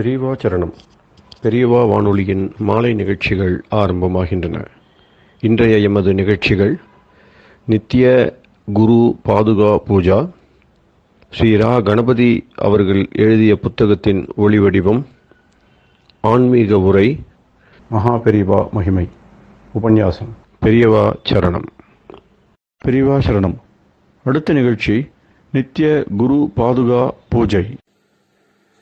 பெரியவா சரணம். பெரியவா வானொலியின் மாலை நிகழ்ச்சிகள் ஆரம்பமாகின்றன. இன்றைய எமது நிகழ்ச்சிகள் நித்திய குரு பாதுகா பூஜா, ஸ்ரீ ரா கணபதி அவர்கள் எழுதிய புத்தகத்தின் ஒளிவடிவம், ஆன்மீக உரை, மகா பெரியவா மகிமை, உபன்யாசம். பெரியவா சரணம். பெரியவா சரணம். அடுத்த நிகழ்ச்சி நித்திய குரு பாதுகா பூஜை.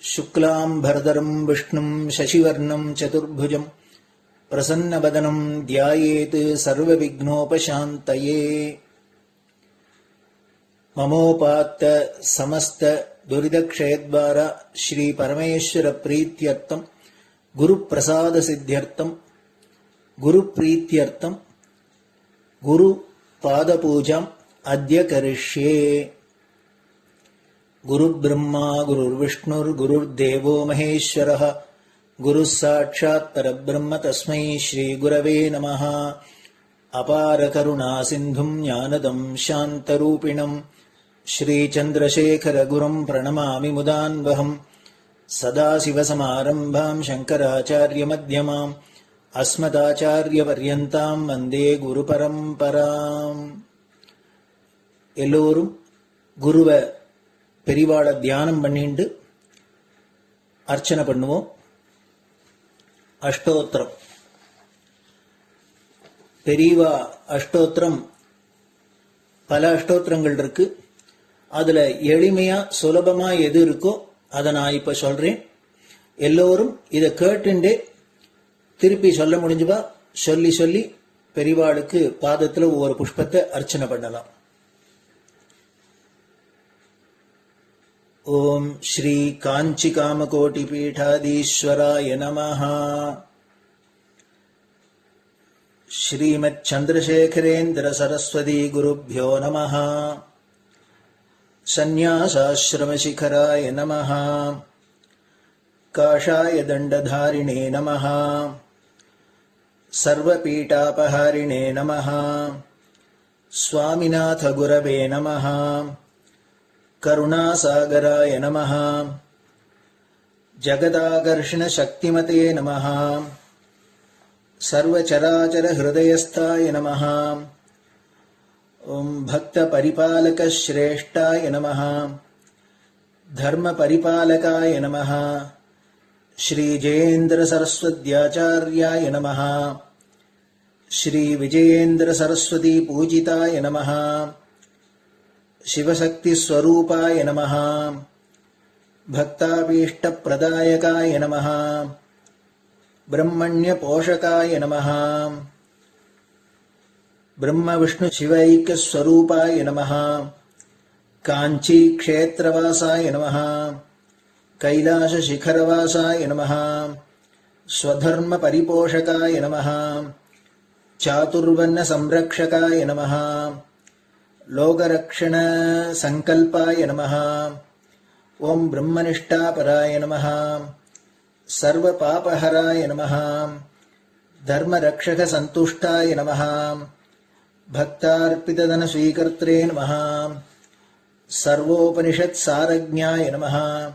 शुक्लां भरदरं विष्णुं शशिवर्णं चतुर्भुजं प्रसन्नवदनं ध्यायेत् सर्वविघ्नोपशान्तये। ममोपात्त समस्त दुरितक्षयद्वारा श्री परमेश्वर प्रीत्यर्थं गुरुप्रसाद सिद्ध्यर्थं गुरुप्रीत्यर्थं गुरुपादपूजाम् अद्य करिष्ये। गुरुर्ब्रह्मा गुरुर्विष्णुर्गुरुर्देवो महेश्वरः गुरुः साक्षात् परब्रह्म तस्मै श्रीगुरवे नमः। अपार करुणासिन्धुं ज्ञानदं शान्तरूपिणं श्रीचन्द्रशेखरगुरुं प्रणमामि मुदान्वहम्। सदाशिवसमारम्भां शङ्कराचार्यमध्यमाम् अस्मदाचार्यपर्यन्तां वन्दे गुरुपरम्पराम्. எல்லோரும் குருவை பெரிவாளை தியானம் பண்ணிண்டு அர்ச்சனை பண்ணுவோம். அஷ்டோத்திரம். பெரியவா அஷ்டோத்திரம் பல அஷ்டோத்திரங்கள் இருக்கு. அதுல எளிமையா சுலபமா எது இருக்கோ அதை நான் இப்ப சொல்றேன். எல்லோரும் இதை கேட்டுண்டே திருப்பி சொல்ல முடிஞ்சுவா சொல்லி சொல்லி பெரிவாளுக்கு பாதத்துல ஒவ்வொரு புஷ்பத்தை அர்ச்சனை பண்ணலாம். ओम श्री कांची कामकोटि पीठाधीश्वराय नमः. श्रीमत् चंद्रशेखरेन्द्र सरस्वती गुरुभ्यो नमः. संन्यासाश्रम शिखराय नमः. काषाय दंडधारिणे नमः. सर्वपीठापहारिणे नमः. स्वामिनाथ गुरवे नमः. करुणासागराय नमः. जगदाकर्षण शक्तिमते नमः. सर्वचराचर हृदयस्थाय नमः. ओम भक्त परिपालक श्रेष्ठाय नमः. धर्म परिपालकाय नमः. श्री जयेन्द्र सरस्वत्याचार्याय नमः. श्री विजयेन्द्र सरस्वती पूजिताय नमः. शिवशक्ति स्वरूपाय नमः. भक्ताभीष्ट प्रदायकाय नमः. ब्रह्मण्य पोषकाय नमः. ब्रह्म विष्णु शिवैक्य स्वरूपाय नमः. कांची क्षेत्रवासाय नमः. कैलाश शिखरवासाय नमः. स्वधर्म परिपोषकाय नमः. चातुर्वर्ण संरक्षकाय नमः. लोकरक्षण संकल्पाय नमः. ओम ब्रह्मनिष्ठापराय नमः. सर्वपापहराय नमः. धर्मरक्षक संतुष्टाय नमः. भक्तार्पितधन स्वीकर्त्रे नमः. सर्वोपनिषत् सारज्ञाय नमः.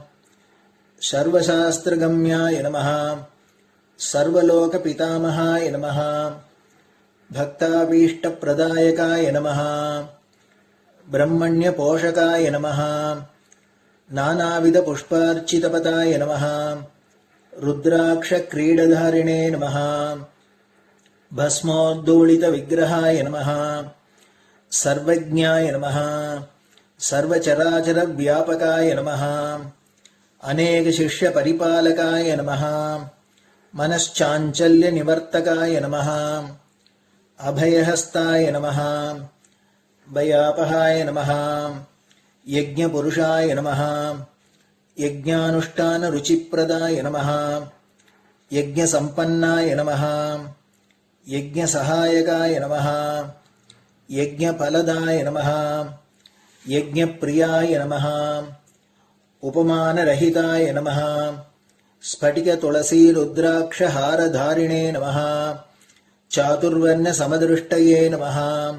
सर्वशास्त्रगम्याय नमः. सर्वलोक पितामहाय नमः. भक्ताभीष्ट प्रदायकाय नमः. ब्रह्मण्य पोषकाय नमः. नानाविध पुष्पार्चितपताय नमः. रुद्राक्ष क्रीडधारिणे नमः. भस्मोद्दोलित विग्रहाय नमः. सर्वज्ञाय नमः. सर्वचराचर व्यापकाय नमः. अनेक शिष्य परिपालकाय नमः. मनश्चाञ्चल्य निवर्तकाय नमः. अभयहस्ताय नमः. भयापहाय नमः. यज्ञपुरुषाय नमः. यज्ञानुष्ठान रुचिप्रदाय नमः. यज्ञसम्पन्नाय नमः. यज्ञसहायकाय नमः. यज्ञफलदाय नमः. यज्ञप्रियाय नमः. उपमानरहिताय नमः. स्फटिक तुलसी रुद्राक्ष हारधारिणे नमः. चातुर्वर्ण समदृष्टये नमः.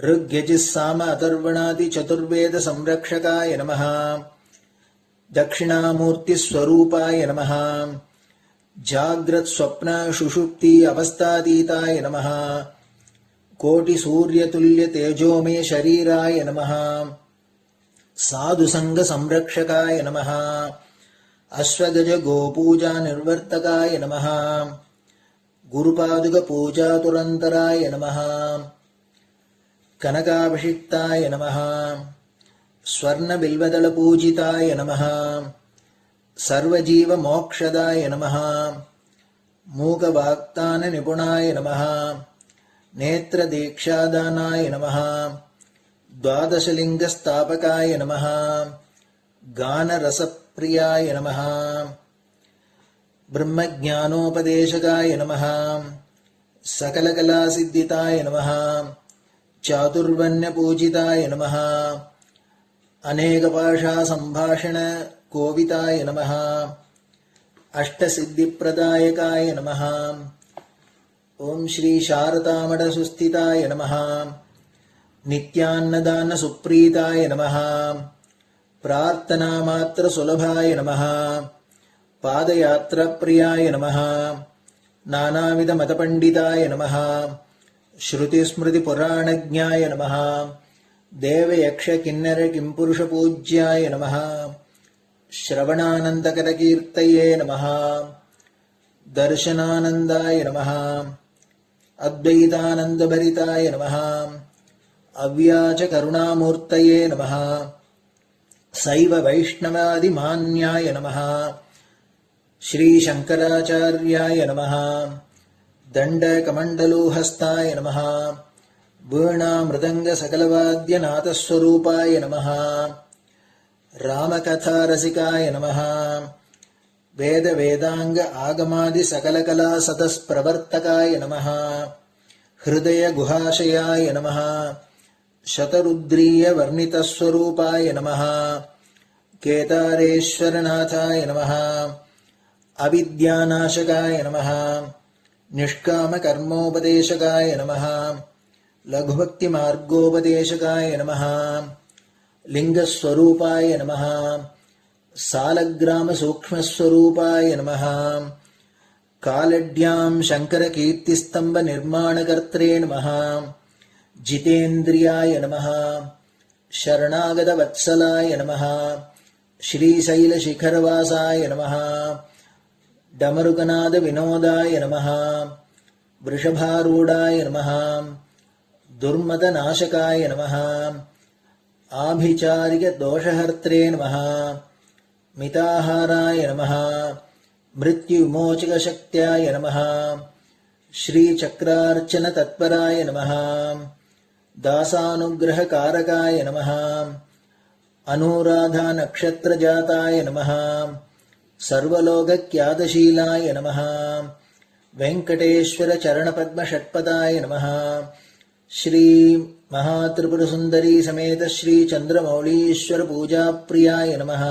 ऋग्यजुस्साम अथर्वणादि चतुर्वेद संरक्षकाय नमः. दक्षिणामूर्तिस्वरूपाय नमः जाग्रत् स्वप्न सुषुप्ति अवस्थातीताय नमः कोटिसूर्यतुल्यतेजोमय शरीराय नमः साधुसङ्गसंरक्षकाय नमः अश्वगज गोपूजा निर्वर्तकाय नमः गुरुपादुकपूजातुरन्तराय नमः कनकाभिषिक्ताय नमः स्वर्णबिल्वदलपूजिताय नमः सर्वजीवमोक्षदाय नमः मूकवाक्ताननिपुणाय नमः नेत्रदीक्षादानाय नमः द्वादशलिङ्गस्थापकाय नमः गानरसप्रियाय नमः ब्रह्मज्ञानोपदेशकाय नमः सकलकलासिद्धिताय नमः चातुर्वर्ण्यपूजिताय नमः अनेकभाषासम्भाषण कोविताय नमः अष्टसिद्धिप्रदायकाय नमः ओम श्री शारदामठसुस्थिताय नमः नित्यान्नदानसुप्रीताय नमः प्रार्थनामात्रसुलभाय नमः पादयात्राप्रियाय नमः नानाविधमतपण्डिताय नमः श्रुतिस्मृतिपुराणज्ञाय नमः देवयक्षकिन्नरकिंपुरुषपूज्याय नमः श्रवणानन्दकरकीर्तये नमः दर्शनानन्दाय नमः अद्वैतानन्दभरिताय नमः अव्याजकरुणामूर्तये नमः शैव वैष्णवादिमान्याय नमः श्रीशङ्कराचार्याय नमः दण्डकमण्डलोहस्ताय नमः वीणामृदङ्गसकलवाद्यनाथस्वरूपाय नमः रामकथारसिकाय नमः वेदवेदाङ्ग आगमादिसकलकलासतस्प्रवर्तकाय नमः हृदयगुहाशयाय नमः शतरुद्रीयवर्णितस्वरूपाय नमः केदारेश्वरनाथाय नमः अविद्यानाशकाय नमः निष्कामकर्मोपदेशकाय नमः लघुभक्तिमार्गोपदेशकाय नमः लिङ्गस्वरूपाय नमः सालग्रामसूक्ष्मस्वरूपाय नमः कालड्यां शङ्करकीर्तिस्तम्भनिर्माणकर्त्रे नमः जितेन्द्रियाय नमः शरणागतवत्सलाय नमः श्रीशैलशिखरवासाय नमः डमरुकनादविनोदाय नमः वृषभारूढाय नमः दुर्मदनाशकाय नमः आभिचारिकदोषहर्त्रे नमः मिताहाराय नमः मृत्युविमोचकशक्त्याय नमः श्रीचक्रार्चनतत्पराय नमः दासानुग्रहकारकाय नमः अनुराधानक्षत्रजाताय नमः सर्वलोकख्यातशीलाय नमः वेङ्कटेश्वरचरणपद्मषट्पदाय नमः श्री महात्रिपुरसुन्दरी समेत श्री चन्द्रमौलीश्वर पूजाप्रियाय नमः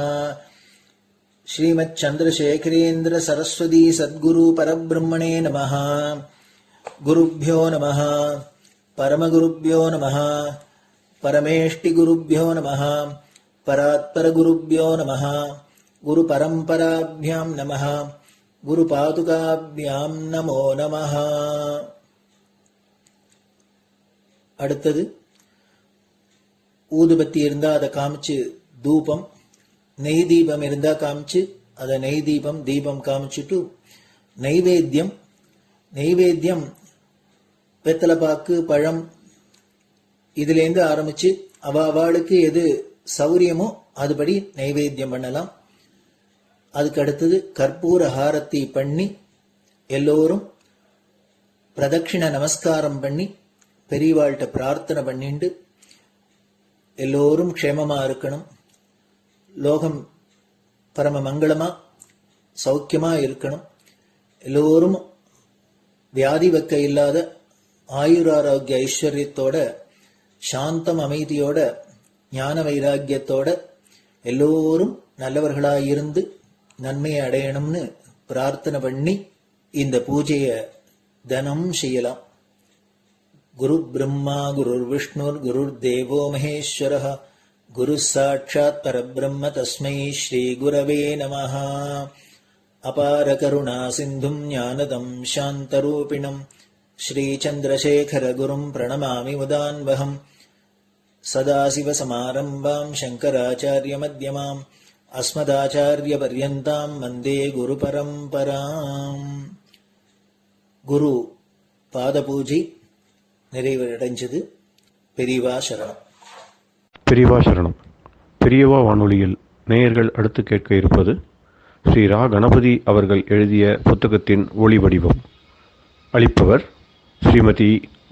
श्रीमच्चन्द्रशेखरेन्द्र सरस्वती सद्गुरु परब्रह्मणे नमः गुरुभ्यो नमः परमगुरुभ्यो नमः परमेष्टिगुरुभ्यो नमः परात्परगुरुभ्यो नमः गुरुपरम्पराभ्यां नमः गुरुपादुकाभ्यां नमो नमः. அடுத்தது ஊதுபத்தி இருந்தா அதை காமிச்சு தூபம், நெய் தீபம் இருந்தா காமிச்சு அதை நெய் தீபம் தீபம் காமிச்சுட்டு நைவேத்தியம் வெத்தலைப்பாக்கு பழம் இதுலேருந்து ஆரம்பிச்சு அவளுக்கு எது சௌரியமோ அதுபடி நைவேத்தியம் பண்ணலாம். அதுக்கு அடுத்தது கற்பூர ஹாரத்தி பண்ணி எல்லோரும் பிரதட்சிண நமஸ்காரம் பண்ணி பெரியவாள்கிட்ட பிரார்த்தனை பண்ணிண்டு எல்லோரும் க்ஷேமமா இருக்கணும், லோகம் பரம மங்களமா சௌக்கியமா இருக்கணும், எல்லோரும் வியாதி வெக்க இல்லாத ஆயுராரோக்கிய ஐஸ்வர்யத்தோட சாந்தம் அமைதியோட ஞான வைராக்கியத்தோட எல்லோரும் நல்லவர்களாயிருந்து நன்மையை அடையணும்னு பிரார்த்தனை பண்ணி இந்த பூஜையை தினம் செய்யலாம். குரு பிரம்மா குருர் விஷ்ணுர் குருர் தேவோ மகேஸ்வரः குரு சாட்சாத் பரபிரம்ம தஸ்மை ஸ்ரீ குரவே நமஹ. அபார கருணா சிந்தும் ஞானதம் சாந்தரூபிணம் ஸ்ரீ சந்திரசேகர குரும் பிரணமாமி முதான்வகம். சதாசிவசமாரம்பாம் சங்கராச்சாரிய மத்யமாம் அஸ்மதாச்சாரிய பர்யந்தாம் வந்தே குரு பரம்பராம். குரு பாத பூஜை நிறைவடைஞ்சது. பெரியவா சரணம். பெரியவா சரணம். பெரியவா வானொலியில் நேயர்கள் அடுத்து கேட்க இருப்பது ஸ்ரீ ரா கணபதி அவர்கள் எழுதிய புத்தகத்தின் ஒளி வடிவம். அளிப்பவர் ஸ்ரீமதி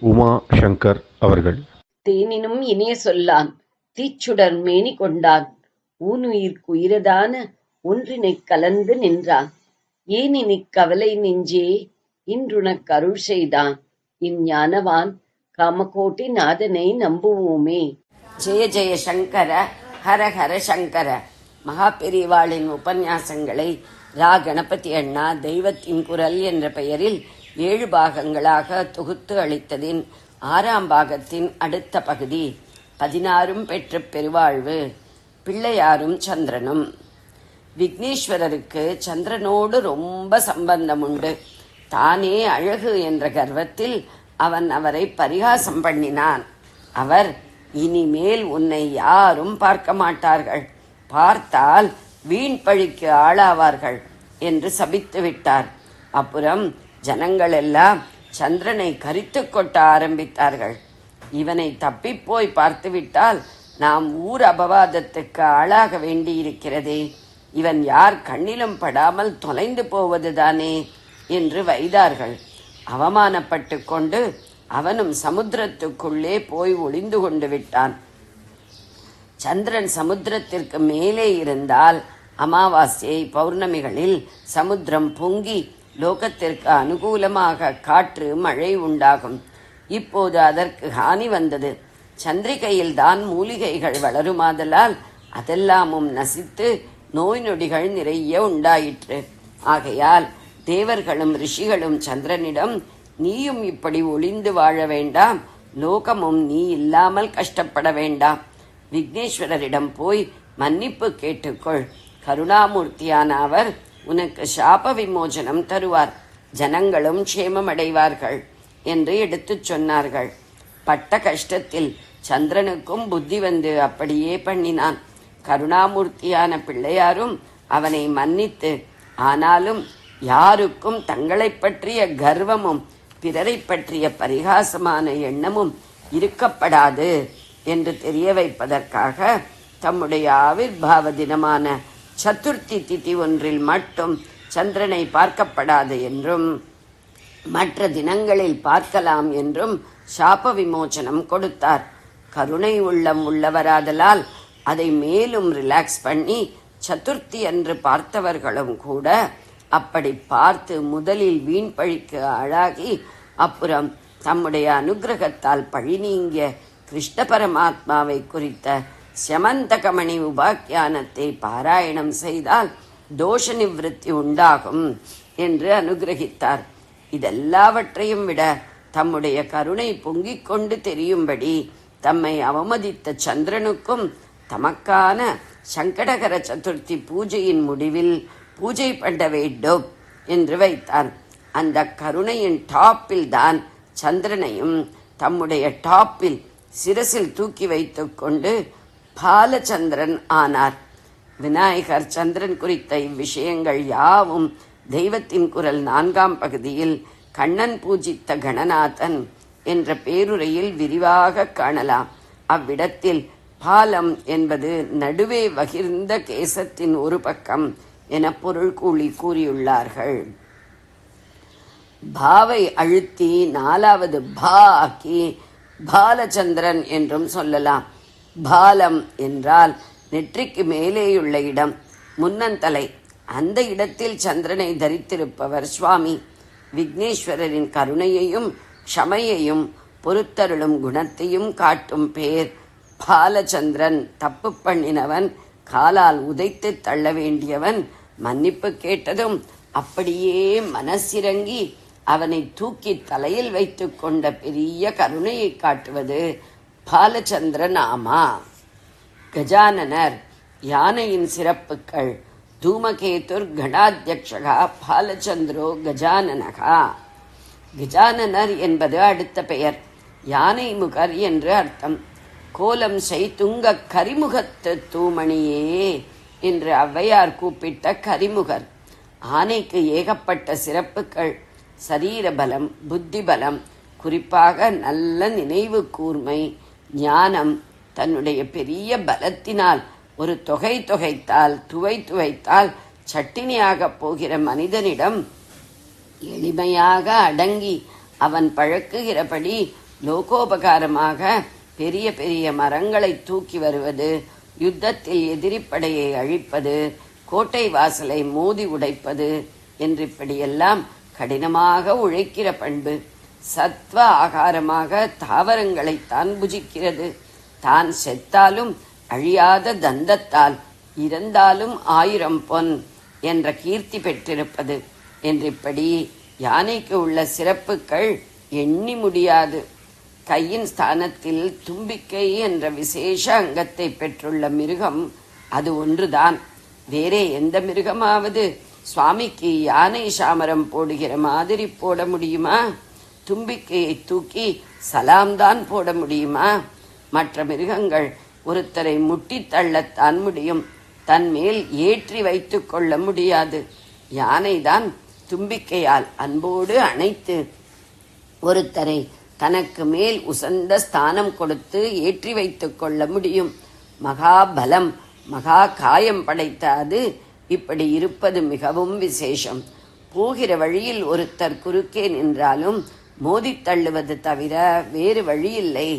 உமா சங்கர் அவர்கள். தேனினும் இனிய சொல்லான் தீச்சுடர் மேனி கொண்டான் ஊனுயிர்க்கு உயிரதான ஒன்றினைக் கலந்து நின்றான் ஏனினிக் கவலை நெஞ்சே இன்றுனக் அருள் செய்தான் இஞ்ஞானவான் காமகோட்டி நாதனை நம்புவோமே. ஜெய ஜெய சங்கர, ஹர ஹர சங்கர. மகா பெரியவாளின் உபன்யாசங்களை ரா கணபதி அண்ணா தெய்வத்தின் குரல் என்ற பெயரில் 7 பாகங்களாக தொகுத்து அளித்ததின் 6ஆம் பாகத்தின் அடுத்த பகுதி 16 பெற்ற பெருவாழ்வு. பிள்ளையாரும் சந்திரனும். விக்னேஸ்வரருக்கு சந்திரனோடு ரொம்ப சம்பந்தம் உண்டு. தானே அழகு என்ற கர்வத்தில் அவன் அவரை பரிகாசம் பண்ணினான். அவர், இனிமேல் உன்னை யாரும் பார்க்க மாட்டார்கள், பார்த்தால் வீண் பழிக்கு ஆளாவார்கள் என்று சபித்து விட்டார். அப்புறம் ஜனங்கள் எல்லாம் சந்திரனை கரித்து கொட்ட ஆரம்பித்தார்கள். இவனை தப்பிப்போய் பார்த்துவிட்டால் நாம் ஊர் அபவாதத்துக்கு ஆளாக வேண்டியிருக்கிறதே, இவன் யார் கண்ணிலும் படாமல் தொலைந்து போவதுதானே என்று வைதார்கள். அவமானப்பட்டு கொண்டு அவனும் சமுத்திரத்துக்குள்ளே போய் ஒளிந்து கொண்டு விட்டான். சந்திரன் சமுத்திரத்திற்கு மேலே இருந்தால் அமாவாசை பௌர்ணமிகளில் சமுத்திரம் பொங்கி லோகத்திற்கு அனுகூலமாக காற்று மழை உண்டாகும். இப்போது அதற்கு ஹானி வந்தது. சந்திரிகையில் தான் மூலிகைகள் வளருமாதலால் அதெல்லாமும் நசித்து நோய் நொடிகள் நிறைய உண்டாயிற்று. ஆகையால் தேவர்களும் ரிஷிகளும் சந்திரனிடம், நீயும் இப்படி ஒளிந்து வாழ வேண்டாம், லோகமும் நீ இல்லாமல் கஷ்டப்பட வேண்டாம், விக்னேஸ்வரரிடம் போய் மன்னிப்பு கேட்டுக்கொள், கருணாமூர்த்தியான அவர் உனக்கு சாப விமோசனம் தருவார், ஜனங்களும் க்ஷேமமடைவார்கள் என்று எடுத்துச் சொன்னார்கள். பட்ட கஷ்டத்தில் சந்திரனுக்கும் புத்தி வந்து அப்படியே பண்ணினான். கருணாமூர்த்தியான பிள்ளையாரும் அவனை மன்னித்து, ஆனாலும் யாருக்கும் தங்களை பற்றிய கர்வமும் பிறரை பற்றிய பரிகாசமான எண்ணமும் இருக்கப்படாது என்று தெரிய வைப்பதற்காக தம்முடைய ஆவிர்பாவ தினமான சதுர்த்தி திதி ஒன்றில் மட்டும் சந்திரனை பார்க்கப்படாது என்றும் மற்ற தினங்களில் பார்க்கலாம் என்றும் சாப விமோசனம் கொடுத்தார். கருணை உள்ளம் உள்ளவராதலால் அதை மேலும் ரிலாக்ஸ் பண்ணி சதுர்த்தி அன்று பார்த்தவர்களும் கூட அப்படி பார்த்து முதலில் வீண் பழிக்கு ஆளாகி அப்புறம் தம்முடைய அனுகிரகத்தால் பழி நீங்கிய கிருஷ்ண பரமாத்மாவை குறித்த சமந்தகமணி உபாக்கியானத்தை பாராயணம் செய்தால் தோஷ நிவிருத்தி உண்டாகும் என்று அனுகிரகித்தார். இதெல்லாவற்றையும் விட தம்முடைய கருணை பொங்கிக் கொண்டு தெரியும்படி தம்மை அவமதித்த சந்திரனுக்கும் தமக்கான சங்கடகர சதுர்த்தி பூஜையின் முடிவில் பூஜை பண்ண வேண்டும் என்று வைத்தான். அந்த கருணையின் டாப்பில் தான் சந்திரனையும் தம்முடைய டாப்பில் சிரசில் தூக்கி வைத்துக் கொண்டு பாலச்சந்திரன் ஆனார். விநாயகர் சந்திரன் குறித்த இவ்விஷயங்கள் யாவும் தெய்வத்தின் குரல் 4ஆம் பகுதியில் கண்ணன் பூஜித்த கணநாதன் என்ற பேருரையில் விரிவாக காணலாம். அவ்விடத்தில் பாலம் என்பது நடுவே வகிர்ந்த கேசத்தின் ஒரு பக்கம் என பொருள் கூறியுள்ளார்கள். பாவை அழுத்தி 4வது பா ஆக்கி பாலச்சந்திரன் என்றும் சொல்லலாம். பாலம் என்றால் நெற்றிக்கு மேலேயுள்ள இடம், முன்னந்தலை. அந்த இடத்தில் சந்திரனை தரித்திருப்பவர் சுவாமி. விக்னேஸ்வரரின் கருணையையும் க்ஷமையையும் பொறுத்தருளும் குணத்தையும் காட்டும் பேர் பாலச்சந்திரன். தப்பு பண்ணினவன், காலால் உதைத்து தள்ள வேண்டியவன் மன்னிப்பு கேட்டதும் அப்படியே மனசிறங்கி அவனை தூக்கி தலையில் வைத்து கொண்ட பெரிய கருணையை காட்டுவது பாலச்சந்திரன். ஆமா, கஜானனர் யானையின் சிறப்புகள். தூமகேதுர் கணாத்தியக்ஷகா பாலச்சந்திரோ கஜானனகா. கஜானனர் என்பது அடுத்த பெயர். யானை முகர் என்று அர்த்தம். கோலம் செய்துங்க கரிமுகத்து தூமணியே என்று ஔவையார் கூப்பிட்ட கரிமுகர். ஆனைக்கு ஏகப்பட்ட சிறப்புகள். சரீர பலம், புத்தி பலம், குறிப்பாக நல்ல நினைவு கூர்மை, ஞானம். தன்னுடைய பெரிய பலத்தினால் ஒரு தொகை தொகைத்தால், துவைத்தால் சட்டினியாகப் போகிற மனிதனிடம் எளிமையாக அடங்கி அவன் பழக்குகிறபடி லோகோபகாரமாக பெரிய பெரிய மரங்களை தூக்கி வருவது, யுத்தத்தில் எதிரிப்படையை அழிப்பது, கோட்டை வாசலை மோதி உடைப்பது என்று இப்படியெல்லாம் கடினமாக உழைக்கிற பண்பு. சத்வ ஆகாரமாக தாவரங்களைத்தான் புஜிக்கிறது. தான் செத்தாலும் அழியாத தந்தத்தால் இறந்தாலும் 1000 பொன் என்ற கீர்த்தி பெற்றிருப்பது என்றிப்படி யானைக்கு உள்ள சிறப்புகள் எண்ணி முடியாது. கையின் ஸ்தானத்தில் தும்பிக்கை என்ற விசேஷ அங்கத்தை பெற்றுள்ள மிருகம் அது ஒன்றுதான். வேறே எந்த மிருகமாவது சுவாமிக்கு யானை சாமரம் போடுகிற மாதிரி போட முடியுமா? தும்பிக்கையை தூக்கி சலாம்தான் போட முடியுமா? மற்ற மிருகங்கள் ஒருத்தரை முட்டி தள்ளத்தான் முடியும், தன்மேல் ஏற்றி வைத்து கொள்ள முடியாது. யானைதான் தும்பிக்கையால் அன்போடு அணைத்து ஒருத்தரை தனக்கு மேல் உசந்த ஸ்தானம் கொடுத்து ஏற்றி வைத்துக் கொள்ள முடியும். மகாபலம், மகா காயம் படைத்த அது இப்படி இருப்பது மிகவும் விசேஷம். போகிற வழியில் ஒருத்தர் குறுக்கே நின்றாலும் மோதித் தள்ளுவது தவிர வேறு வழியில்லை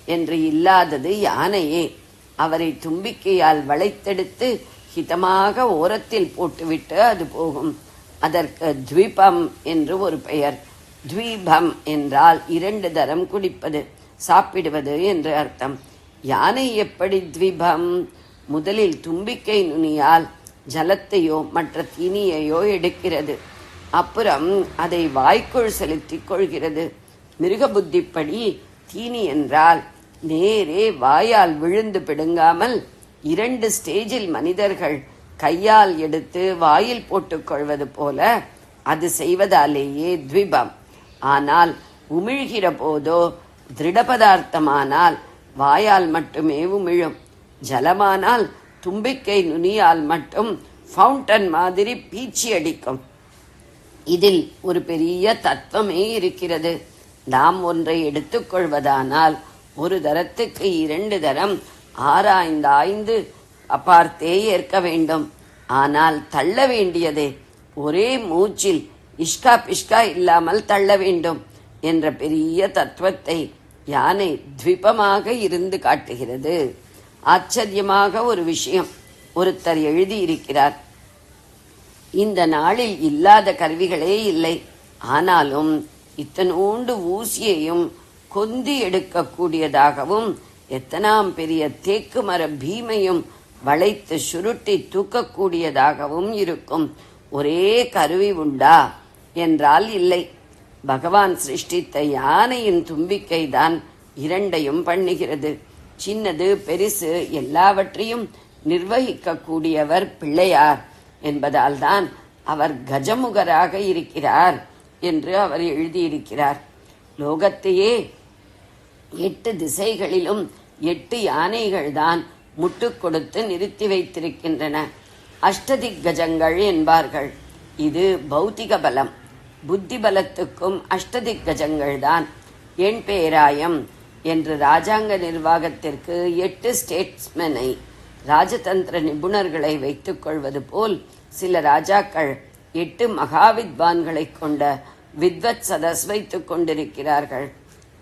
என்று இல்லாதது யானையே. அவரை தும்பிக்கையால் வளைத்தெடுத்து ஹிதமாக ஓரத்தில் போட்டுவிட்டு அது போகும். அதற்கு த்வீபம் என்று ஒரு பெயர். த்வீபம் என்றால் 2 தரம் குடிப்பது, சாப்பிடுவது என்று அர்த்தம். யானை எப்படி த்வீபம்? முதலில் தும்பிக்கை நுனியால் ஜலத்தையோ மற்ற தீனியையோ எடுக்கிறது. அப்புறம் அதை வாய்க்குள் செலுத்திக் கொள்கிறது. மிருக புத்திப்படி தீனி என்றால் நேரே வாயால் விழுந்து பிடுங்காமல் 2 ஸ்டேஜில் மனிதர்கள் கையால் எடுத்து வாயில் போட்டுக்கொள்வது போல அது செய்வதாலேயே த்விபம். ஆனால் உமிழ்கிற போதோ திருட பதார்த்தமானால் வாயால் மட்டுமே உமிழும். ஜலமானால் தும்பிக்கை நுனியால் மட்டும் ஃபவுண்டன் மாதிரி பீச்சி அடிக்கும். இதில் ஒரு பெரிய தத்துவமே இருக்கிறது. நாம் ஒன்றை எடுத்துக்கொள்வதானால் ஒரு தரத்துக்கு 2 தரம் ஆராய்ந்து பார்த்தே ஏற்க வேண்டும். ஆனால் தள்ள வேண்டியதே ஒரே மூச்சில் இஷ்கா பிஷ்கா இல்லாமல் தள்ள வேண்டும் என்ற பெரிய தத்துவத்தை யானை த்வீபமாக இருந்து காட்டுகிறது. ஆச்சரியமாக ஒரு விஷயம் ஒருத்தர் எழுதியிருக்கிறார். இந்த நாளில் இல்லாத கருவிகளே இல்லை, ஆனாலும் இத்தனோண்டு ஊசியையும் கொந்தி எடுக்கக்கூடியதாகவும் எத்தனாம் பெரிய தேக்கு மர பீமையும் வளைத்து சுருட்டி தூக்கக்கூடியதாகவும் இருக்கும் ஒரே கருவி உண்டா என்றால் இல்லை. பகவான் சிருஷ்டித்த யானையின் தும்பிக்கை தான் 2ஐயும் பண்ணுகிறது. சின்னது பெரிசு எல்லாவற்றையும் நிர்வகிக்கக்கூடியவர் பிள்ளையார் என்பதால் தான் அவர் கஜமுகராக இருக்கிறார் என்று அவர் எழுதியிருக்கிறார். லோகத்தையே 8 திசைகளிலும் 8 யானைகள் தான் முட்டுக் கொடுத்து நிறுத்தி வைத்திருக்கின்றன. அஷ்டதிக் கஜங்கள் என்பார்கள். இது பௌத்திக பலம். புத்தி பலத்துக்கும் அஷ்டதிக் கஜங்கள் தான். எண் பேராயம் என்று ராஜாங்க நிர்வாகத்திற்கு 8 ஸ்டேட்ஸ்மெனை, ராஜதந்திர நிபுணர்களை வைத்துக் கொள்வது போல் சில ராஜாக்கள் 8 மகாவித்வான்களை கொண்ட வித்வத் சதஸ் வைத்துக் கொண்டிருக்கிறார்கள்.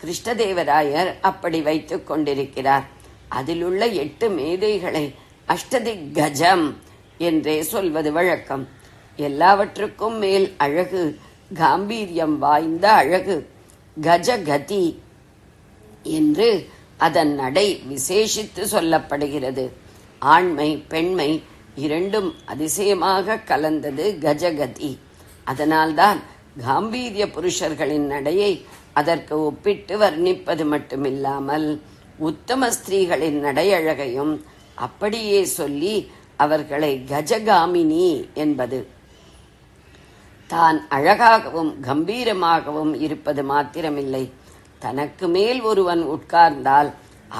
கிருஷ்ணதேவராயர் அப்படி வைத்துக் கொண்டிருக்கிறார். அதிலுள்ள 8 மேதைகளை அஷ்டதிக் கஜம் என்றே சொல்வது வழக்கம். எல்லாவற்றுக்கும் மேல் அழகு, காம்பீரியம் வாய்ந்த அழகு கஜகதி என்று அதன் நடை விசேஷித்து சொல்லப்படுகிறது. ஆண்மை பெண்மை 2ம் அதிசயமாக கலந்தது கஜகதி. அதனால்தான் காம்பீரிய புருஷர்களின் நடையை அதற்கு ஒப்பிட்டு வர்ணிப்பது மட்டுமில்லாமல் உத்தம ஸ்திரீகளின் நடையழகையும் அப்படியே சொல்லி அவர்களை கஜகாமினி என்பது. தான் அழகாகவும் கம்பீரமாகவும் இருப்பது மாத்திரமில்லை, தனக்கு மேல் ஒருவன் உட்கார்ந்தால்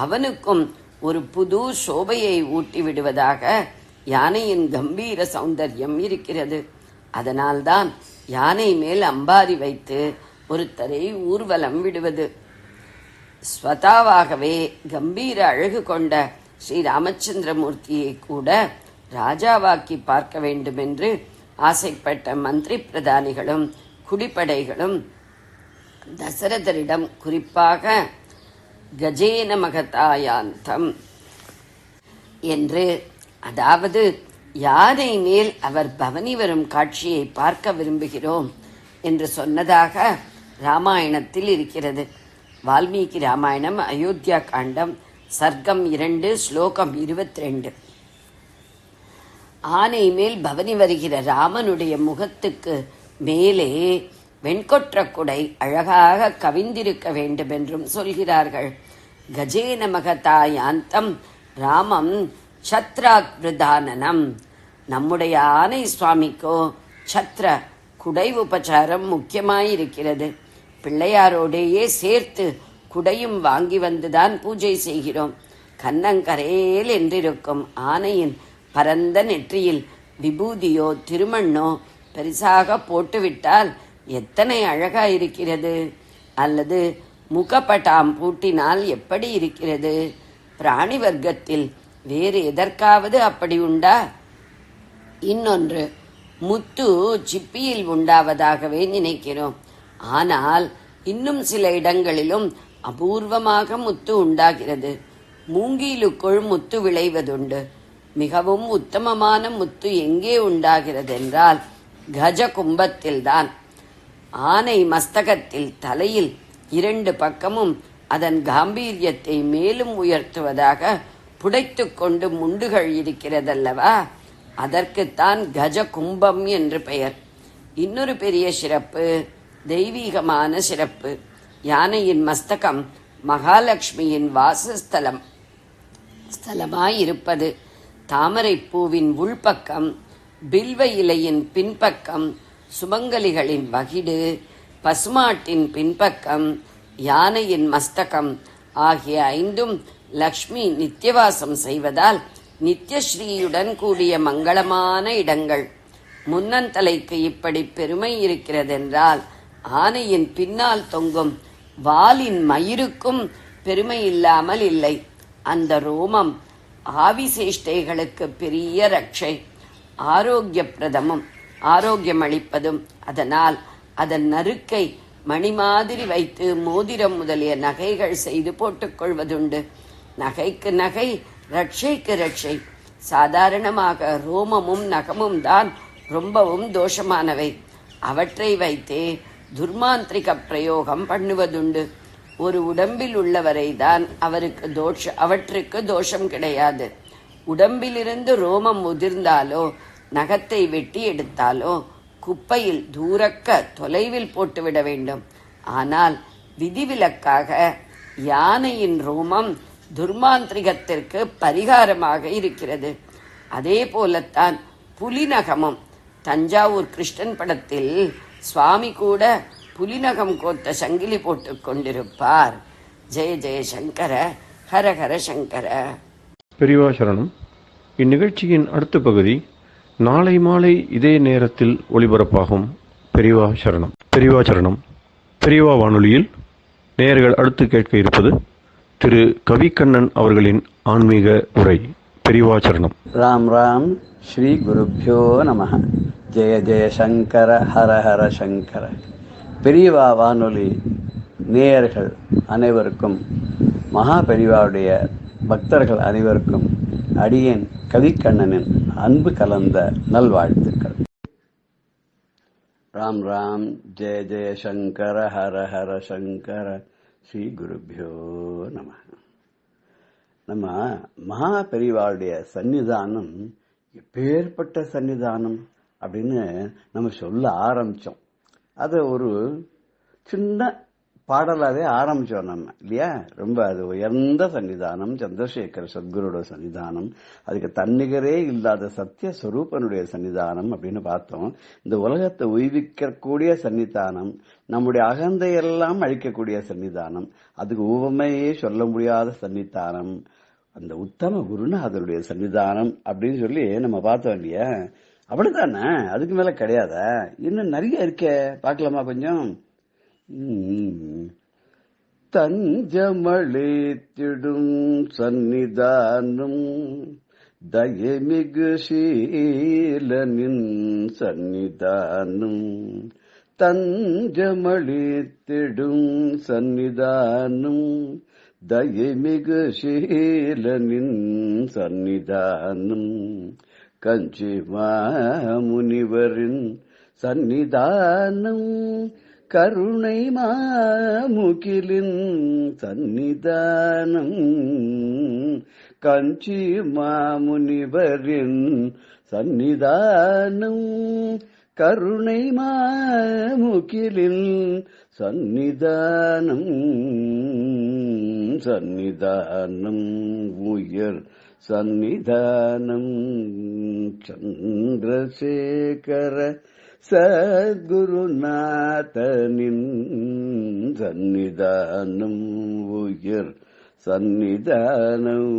அவனுக்கும் ஒரு புது சோபையை ஊட்டி விடுவதாக யானையின் கம்பீர சௌந்தர்யம் இருக்கிறது. அதனால்தான் யானை மேல் அம்பாரி வைத்து ஒருத்தரை ஊர்வலம் விடுவது. ஸ்வதாவாகவே கம்பீர அழகு கொண்ட ஸ்ரீ ராமச்சந்திரமூர்த்தியை கூட ராஜாவாக்கி பார்க்க வேண்டுமென்று ஆசைப்பட்ட மந்திரி பிரதானிகளும் குடிப்படைகளும் தசரதரிடம் குறிப்பாக கஜேன மகதாயாந்தம் என்று, அதாவது யானை மேல் அவர் பவனி வரும் காட்சியை பார்க்க விரும்புகிறோம் என்று சொன்னதாக ராமாயணத்தில் இருக்கிறது. வால்மீகி ராமாயணம் அயோத்தியா காண்டம் சர்க்கம் 2 ஸ்லோகம் 22. ஆனை மேல் பவனி வருகிற ராமனுடைய முகத்துக்கு மேலே வெண்கொற்ற குடை அழகாக கவிந்திருக்க வேண்டும் என்றும் சொல்கிறார்கள். கஜேன மகதாயாந்தம் ராமம் சத்ராத் பிரதானனம். நம்முடைய ஆனை சுவாமிக்கோ சத்ர குடை உபச்சாரம் முக்கியமாயிருக்கிறது. பிள்ளையாரோடையே சேர்த்து குடையும் வாங்கி வந்துதான் பூஜை செய்கிறோம். கண்ணங்கரேல் என்றிருக்கும் ஆனையின் பரந்த நெற்றியில் விபூதியோ திருமண்ணோ பெரிசாக போட்டுவிட்டால் எத்தனை அழகாயிருக்கிறது! அல்லது முகப்பட்டாம் பூட்டினால் எப்படி இருக்கிறது? பிராணி வர்க்கத்தில் வேறு எதற்காவது அப்படி உண்டா? இன்னொன்று, முத்து சிப்பியில் உண்டாவதாகவே நினைக்கிறோம். ஆனால் இன்னும் சில இடங்களிலும் அபூர்வமாக முத்து உண்டாகிறது. மூங்கிலுக்குள் முத்து விளைவதுண்டு. மிகவும் உத்தமமான முத்து எங்கே உண்டாகிறது என்றால் கஜ கும்பத்தில்தான். ஆனை மஸ்தகத்தில் தலையில் 2 பக்கமும் அதன் காம்பீரியத்தை மேலும் உயர்த்துவதாக புடைத்து கொண்டு முண்டுகள் இருக்கிறதல்லவா, அதற்குத்தான் கஜ கும்பம் என்று பெயர். இன்னொரு பெரிய சிறப்பு, தெய்வீகமான சிறப்பு. யானையின் மஸ்தகம் மகாலட்சுமியின் வாசஸ்தலமாயிருப்பது. தாமரை பூவின் உள்பக்கம், பில்வ இலையின் பின்பக்கம், சுமங்கலிகளின் வகிடு, பசுமாட்டின் பின்பக்கம், யானையின் மஸ்தகம் ஆகிய 5ம் லக்ஷ்மி நித்தியவாசம் செய்வதால் நித்யஸ்ரீயுடன் கூடிய மங்களமான இடங்கள். முன்னந்தலைக்கு இப்படி பெருமை இருக்கிறதென்றால் ஆனையின் பின்னால் தொங்கும் வாலின் மயிருக்கும் பெருமை இல்லாமல் இல்லை. அந்த ரோமம் ஆவிசேஷ்டைகளுக்கு பெரிய ரட்சை, ஆரோக்கியப்பிரதமும் ஆரோக்கியம் அளிப்பதும். அதனால் அதன் நறுக்கை மணி மாதிரி வைத்து மோதிரம் முதலிய நகைகள் செய்து போட்டுக்கொள்வதுண்டு. நகைக்கு நகை, ரட்சைக்கு ரட்சை. சாதாரணமாக ரோமமும் நகமும் தான் ரொம்பவும் தோஷமானவை. அவற்றை வைத்தே துர்மாந்திரிக பிரயோகம் பண்ணுவதுண்டு. ஒரு உடம்பில் உள்ளவரை தான் அவற்றுக்கு தோஷம் கிடையாது. உடம்பிலிருந்து ரோமம் உதிர்ந்தாலோ நகத்தை வெட்டி எடுத்தாலோ குப்பையில் தூரக்க தொலைவில் போட்டுவிட வேண்டும். ஆனால் விதிவிலக்காக யானையின் ரோமம் துர்மாந்திரிகத்திற்கு பரிகாரமாக இருக்கிறது. அதே போலத்தான் புலிநகமும். தஞ்சாவூர் கிருஷ்ணன் படத்தில் சுவாமி கூட புலிநகம் கோத்த சங்கிலி போட்டுக் கொண்டிருப்பார். ஜெய ஜெய சங்கர, ஹர ஹர சங்கர. பெரியவா சரணம். இந்நிகழ்ச்சியின் அடுத்த பகுதி நாளை மாலை இதே நேரத்தில் ஒளிபரப்பாகும். பெரியவா சரணம். பெரியவா சரணம். பெரியவா வானொலியில் நேயர்கள் அடுத்து கேட்க இருப்பது திரு கவிக்கண்ணன் அவர்களின் ஆன்மீக உரை. பெரியவா சரணம். ராம் ராம். ஸ்ரீ குருப்யோ நமஹ. ஜெய ஜெய சங்கர, ஹர ஹர சங்கர. பெரியவா வானொலி நேயர்கள் அனைவருக்கும், மகா பெரியவாவுடைய பக்தர்கள் அனைவருக்கும் அடியேன் கவிக்கண்ணனின் அன்பு கலந்த நல்வாழ்த்துக்கள். ராம் ராம். ஜெய ஜெய சங்கர, ஹர ஹர சங்கர. ஸ்ரீ குருப்யோ நம. நம்ம மகா பெரியவாளுடைய சன்னிதானம் எப்பேற்பட்ட சன்னிதானம் அப்படின்னு நம்ம சொல்ல ஆரம்பிச்சோம். அதை ஒரு சின்ன பாடலாவே ஆரம்பிச்சோம் நம்ம இல்லையா. ரொம்ப அது உயர்ந்த சன்னிதானம், சந்திரசேகர சத்குருவோட சன்னிதானம், அதுக்கு தன்னிகரே இல்லாத சத்திய ஸ்வரூபனுடைய சன்னிதானம் அப்படின்னு பார்த்தோம். இந்த உலகத்தை உய்விக்கக்கூடிய சன்னிதானம், நம்முடைய அகந்தையெல்லாம் அழிக்கக்கூடிய சன்னிதானம், அதுக்கு ஊவமையே சொல்ல முடியாத சன்னிதானம், அந்த உத்தம குருநாதருடைய சன்னிதானம் அப்படின்னு சொல்லி நம்ம பார்த்தோம் இல்லையா. அப்படித்தானே, அதுக்கு மேல கிடையாத, இன்னும் நிறைய இருக்கே, பார்க்கலாமா கொஞ்சம். தஞ்சமளித்திடும் சந்நிதானம் தயமிகு சீலனின் சந்நிதானம், தஞ்சமளித்திடும் சந்நிதானம் தயமிகு சீலனின் சந்நிதானம், கஞ்சி மாமுனிவரின் சந்நிதானம், கருணை மாமுகிலின் சந்நிதானம், கஞ்சி மாமுனிவரின் சந்நிதானம், கருணை மாமுகிலின் சந்நிதானம், சந்நிதானம் உயர் சந்நிதானம், சந்திரசேகர சத்குருநாதனின் சந்நிதானம் உயர் சந்நிதானம்.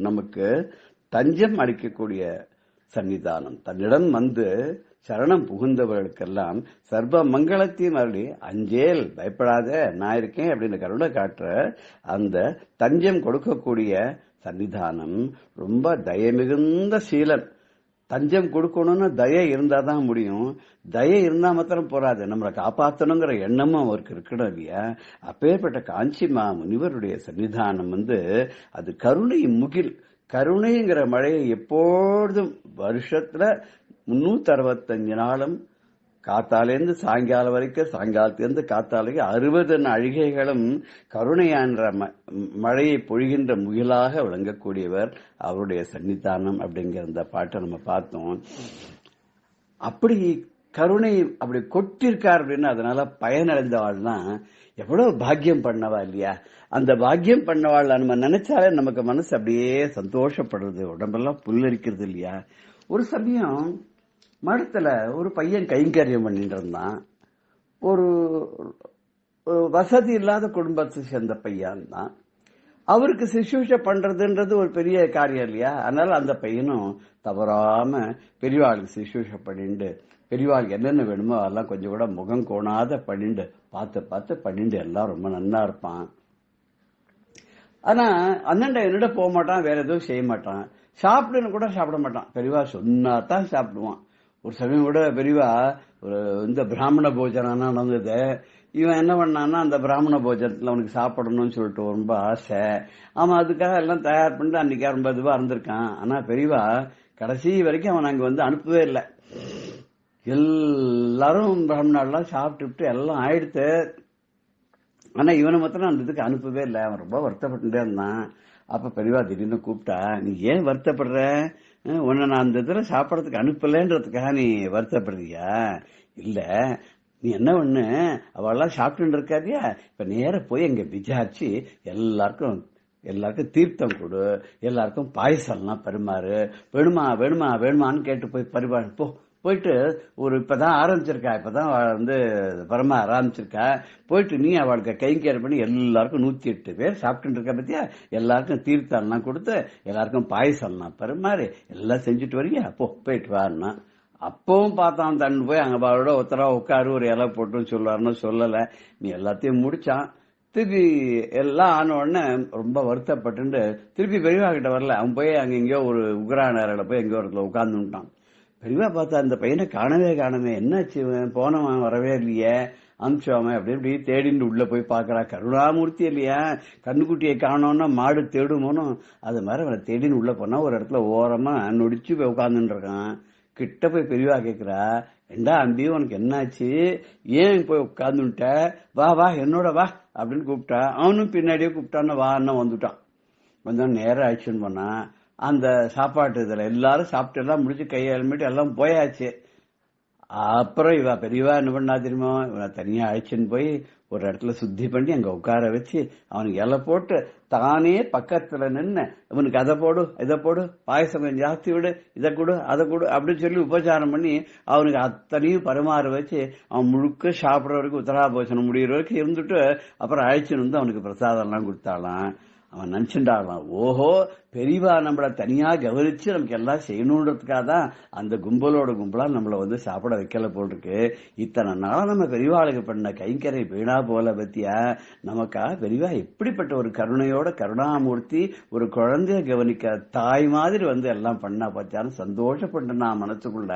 நமக்கு தஞ்சம் அளிக்கக்கூடிய சன்னிதானம், தன்னிடம் வந்து சரணம் புகுந்தவர்களுக்கெல்லாம் சர்வ மங்களத்தையும் அருளி, அஞ்சேல் பயப்படாத நான் இருக்கேன் அப்படின்னு கருணை காட்டுற அந்த தஞ்சம் கொடுக்கக்கூடிய சன்னிதானம். ரொம்ப தயமிகுந்த சீலன். தஞ்சம் கொடுக்கணும்னு தயை இருந்தாதான் முடியும். தயை இருந்தா மாத்திரம் போறாது, நம்மளை காப்பாற்றணுங்கிற எண்ணமும் அவருக்கு இருக்கணும் இல்லையா. அப்பேற்பட்ட காஞ்சி முனிவருடைய சன்னிதானம் வந்து அது கருணை முகில். கருணைங்கிற மழையை எப்பொழுதும் வருஷத்துல 365 நாளும் காத்தாலேருந்து சாயங்காலம் வரைக்கும், சாயங்காலத்திலிருந்து காத்தாலைக்கு 60 அழிகைகளும் கருணையான்ற மழையை பொழிகின்ற முகிலாக விளங்கக்கூடியவர் அவருடைய சன்னிதானம் அப்படிங்கிற அந்த பாட்டை நம்ம பார்த்தோம். அப்படி கருணை அப்படி கொட்டிருக்கார் அப்படின்னு அதனால பயனடைந்தவாள்னா எவ்வளவு பாக்கியம் பண்ணவா இல்லையா. அந்த பாக்கியம் பண்ணவாள் நம்ம நினைச்சாலே நமக்கு மனசு அப்படியே சந்தோஷப்படுறது, உடம்பெல்லாம் புல்லரிக்கிறது இல்லையா. ஒரு சமயம் மடத்துல ஒரு பையன் கைங்கரியம் பண்ணிட்டு இருந்தான். ஒரு வசதி இல்லாத குடும்பத்தை சேர்ந்த பையன் தான். அவருக்கு சிசூஷை பண்றதுன்றது ஒரு பெரிய காரியம் இல்லையா. அதனால அந்த பையனும் தவறாம பெரியவாளுக்கு சிசூஷை பண்ணிண்டு, பெரியவாளுக்கு என்னென்ன வேணுமோ அதெல்லாம் கொஞ்சம் கூட முகம் கோணாத பண்ணிண்டு பார்த்து பார்த்து பண்ணிண்டு எல்லாம் ரொம்ப நன்னா இருப்பான். ஆனா அண்ணன்ட என்னோட போக மாட்டான், வேற எதுவும் செய்ய மாட்டான், சாப்பிடுன்னு கூட சாப்பிட மாட்டான். பெரியவா சொன்னாதான் சாப்பிடுவான். ஒரு சமயம் கூட பெரியவா ஒரு இந்த பிராமண போஜனம் நடந்தது. இவன் என்ன பண்ணான்னா அந்த பிராமண போஜனத்துல அவனுக்கு சாப்பிடணும்னு சொல்லிட்டு ரொம்ப ஆசை. அவன் அதுக்காக எல்லாம் தயார் பண்ணிட்டு அன்னைக்கு ரொம்ப இதுவா இருந்திருக்கான். ஆனா பெரியவா கடைசி வரைக்கும் அவன் அங்க வந்து அனுப்பவே இல்லை. எல்லாரும் பிராமணாலாம் சாப்பிட்டு எல்லாம் ஆயிடுத்து. ஆனா இவனை மாத்திரம் அந்த இதுக்கு அனுப்பவே இல்லை. அவன் ரொம்ப வருத்தப்பட்டுட்டே இருந்தான். அப்ப பெரியவா திடீர்னு கூப்பிட்டா, நீ ஏன் வருத்தப்படுற? உன்னை நான் அந்த இதுல சாப்பிடறதுக்கு அனுப்பலன்றதுக்காக நீ வருத்தப்படுறியா? இல்ல, நீ என்ன ஒண்ணு, அவெல்லாம் சாப்பிட்டு இருக்காதியா, இப்ப நேர போய் அங்க விசாரிச்சு எல்லாருக்கும் தீர்த்தம் கொடு, எல்லாருக்கும் பாயசம்லாம் பரிமாறு, வேணுமா வேணுமா வேணுமான்னு கேட்டு போய் பரிமாறு போ. போயிட்டு ஒரு இப்பதான் ஆரம்பிச்சிருக்கா, இப்பதான் வந்து பரமா ஆரம்பிச்சிருக்கா, போயிட்டு நீ அவளுக்கு கைங்கேர் பண்ணி எல்லாருக்கும் 108 பேர் சாப்பிட்டு இருக்க பத்தியா, எல்லாருக்கும் தீர்த்தம்லாம் கொடுத்து எல்லாருக்கும் பாயசம்லாம் பரிமாறி எல்லாம் செஞ்சுட்டு வரியா, போயிட்டு வாருன்னா. அப்பவும் பார்த்தான் தன் போய் அங்க அவளோட ஒருத்தரா உட்காரு ஒரு இலை போட்டுன்னு சொல்லுவாருன்னு சொல்லல. நீ எல்லாத்தையும் முடிச்சான். திருப்பி எல்லாம் ஆன உடனே ரொம்ப வருத்தப்பட்டு திருப்பி பெரியவா கிட்ட வரல. அவன் போய் அங்க எங்கேயோ ஒரு உக்ரானரில போய் எங்கேயோ ஒரு உட்கார்ந்துட்டான். பெரியவா பார்த்தா அந்த பையனை காணவே என்னாச்சு, போனவன் வரவே இல்லையே, அனுப்பிச்சவன் அப்படி இப்படி தேடின்னு உள்ள போய் பாக்குறா. கருணாமூர்த்தி இல்லையா, கண்ணுக்குட்டியை காணோம்னா மாடு தேடுமோனும் அது மாதிரி அவனை தேடின்னு உள்ள போனா ஒரு இடத்துல ஓரமா நொடிச்சு போய் உட்கார்ந்துட்டு இருக்கான். கிட்ட போய் பெரியவா கேக்குறா, ஏண்டா அம்பி உனக்கு என்னாச்சு, ஏன் போய் உட்கார்ந்துட்ட, வா வா என்னோட வா அப்படின்னு கூப்பிட்டா. அவனும் பின்னாடியே கூப்பிட்டான்னு வான்னு வந்துட்டான். கொஞ்சம் நேரம் ஆயிடுச்சுன்னு பண்ணா. அந்த சாப்பாட்டு இதுல எல்லாரும் சாப்பிட்டு எல்லாம் முடிச்சு கையெழுமிட்டு எல்லாம் போயாச்சு. அப்புறம் பெரியவா என்ன பண்ணா தெரியுமோ, இவனை தனியா அழைச்சின்னு போய் ஒரு இடத்துல சுத்தி பண்ணி அங்க உட்கார வச்சு அவனுக்கு இலை போட்டு தானே பக்கத்துல நின்று இவனுக்கு அதை போடு இதை போடு, பாயசம் கொஞ்சம் ஜாஸ்தி விடு, இதை கொடு அதை கொடு அப்படின்னு சொல்லி உபச்சாரம் பண்ணி அவனுக்கு அத்தனையும் பரிமாற வச்சு அவன் முழுக்க சாப்பிட்ற வரைக்கும் உத்தராபோஷனம் முடிகிற வரைக்கும் இருந்துட்டு அப்புறம் அழைச்சின்னு வந்து அவனுக்கு பிரசாதம் எல்லாம் கொடுத்தாலாம். அவன் நினைச்சுட்டாலாம், ஓஹோ பெரியவா நம்மள தனியா கவனிச்சு நமக்கு எல்லாம் செய்யணுன்றதுக்காக தான் அந்த கும்பலோட கும்பலா நம்மள வந்து சாப்பிட வைக்கல போல் இருக்கு. இத்தனை நாளா நம்ம பெரியவாளுக்கு பண்ண கைங்கரை வீணா போல பத்தியா, நமக்கா பெரியவா எப்படிப்பட்ட ஒரு கருணையோட கருணாமூர்த்தி ஒரு குழந்தைய கவனிக்க தாய் மாதிரி வந்து எல்லாம் பண்ணா பார்த்தாலும் சந்தோஷப்பட்டு நான் மனசுக்குள்ள.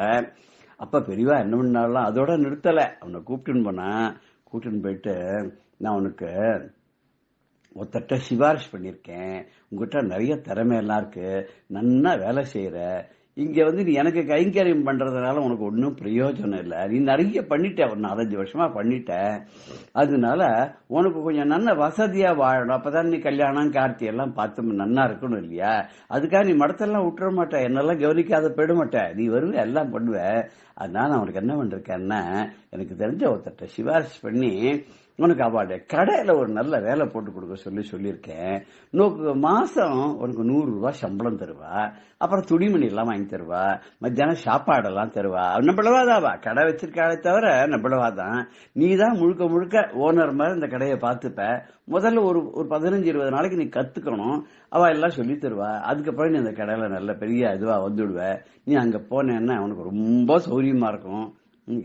அப்ப பெரியவா என்ன பண்ணாலும் அதோட நிறுத்தல, அவனை கூப்பிட்டுன்னு போயிட்டு நான் உனக்கு ஒருத்தட்ட சிபாரிசு பண்ணிருக்கேன், உங்ககிட்ட நிறைய திறமை எல்லாம் இருக்கு, நன்னா வேலை செய்யற, இங்க வந்து நீ எனக்கு கைங்கரியம் பண்றதுனால உனக்கு ஒன்னும் பிரயோஜனம் இல்லை, நீ நிறைய பண்ணிட்ட, ஒரு 4-5 வருஷமா பண்ணிட்ட, அதனால உனக்கு கொஞ்சம் நல்ல வசதியா வாழணும், அப்பதான் நீ கல்யாணம் கார்த்தி எல்லாம் பார்த்து நன்னா இருக்கணும் இல்லையா, அதுக்காக நீ மடத்தெல்லாம் விட்டுற மாட்ட, என்னெல்லாம் கவனிக்காத போயிட மாட்ட, நீ வருவ எல்லாம் பண்ணுவ. அதனால அவனுக்கு என்ன பண்றேன்னா, எனக்கு தெரிஞ்ச ஒருத்தட்ட சிபாரிசு பண்ணி உனக்கு அவளுடைய கடையில ஒரு நல்ல வேலை போட்டு கொடுக்க சொல்லியிருக்கேன். நோக்கு மாசம் உனக்கு 100 ரூபாய் சம்பளம் தருவா, அப்புறம் துணிமணி எல்லாம் வாங்கி தருவா, மத்தியானம் சாப்பாடெல்லாம் தருவா. நம்மளவாதாவா கடை வச்சிருக்காளே தவிர நம்மளவாதான். நீ தான் முழுக்க முழுக்க ஓனர் மாதிரி இந்த கடையை பார்த்துப்ப. முதல்ல ஒரு 15-20 நாளைக்கு நீ கத்துக்கணும், அவ எல்லாம் சொல்லி தருவா. அதுக்கப்புறம் நீ அந்த கடையில நல்ல பெரிய இதுவா வந்துடுவ. நீ அங்க போனேன்னா உனக்கு ரொம்ப சௌரியமா இருக்கும்.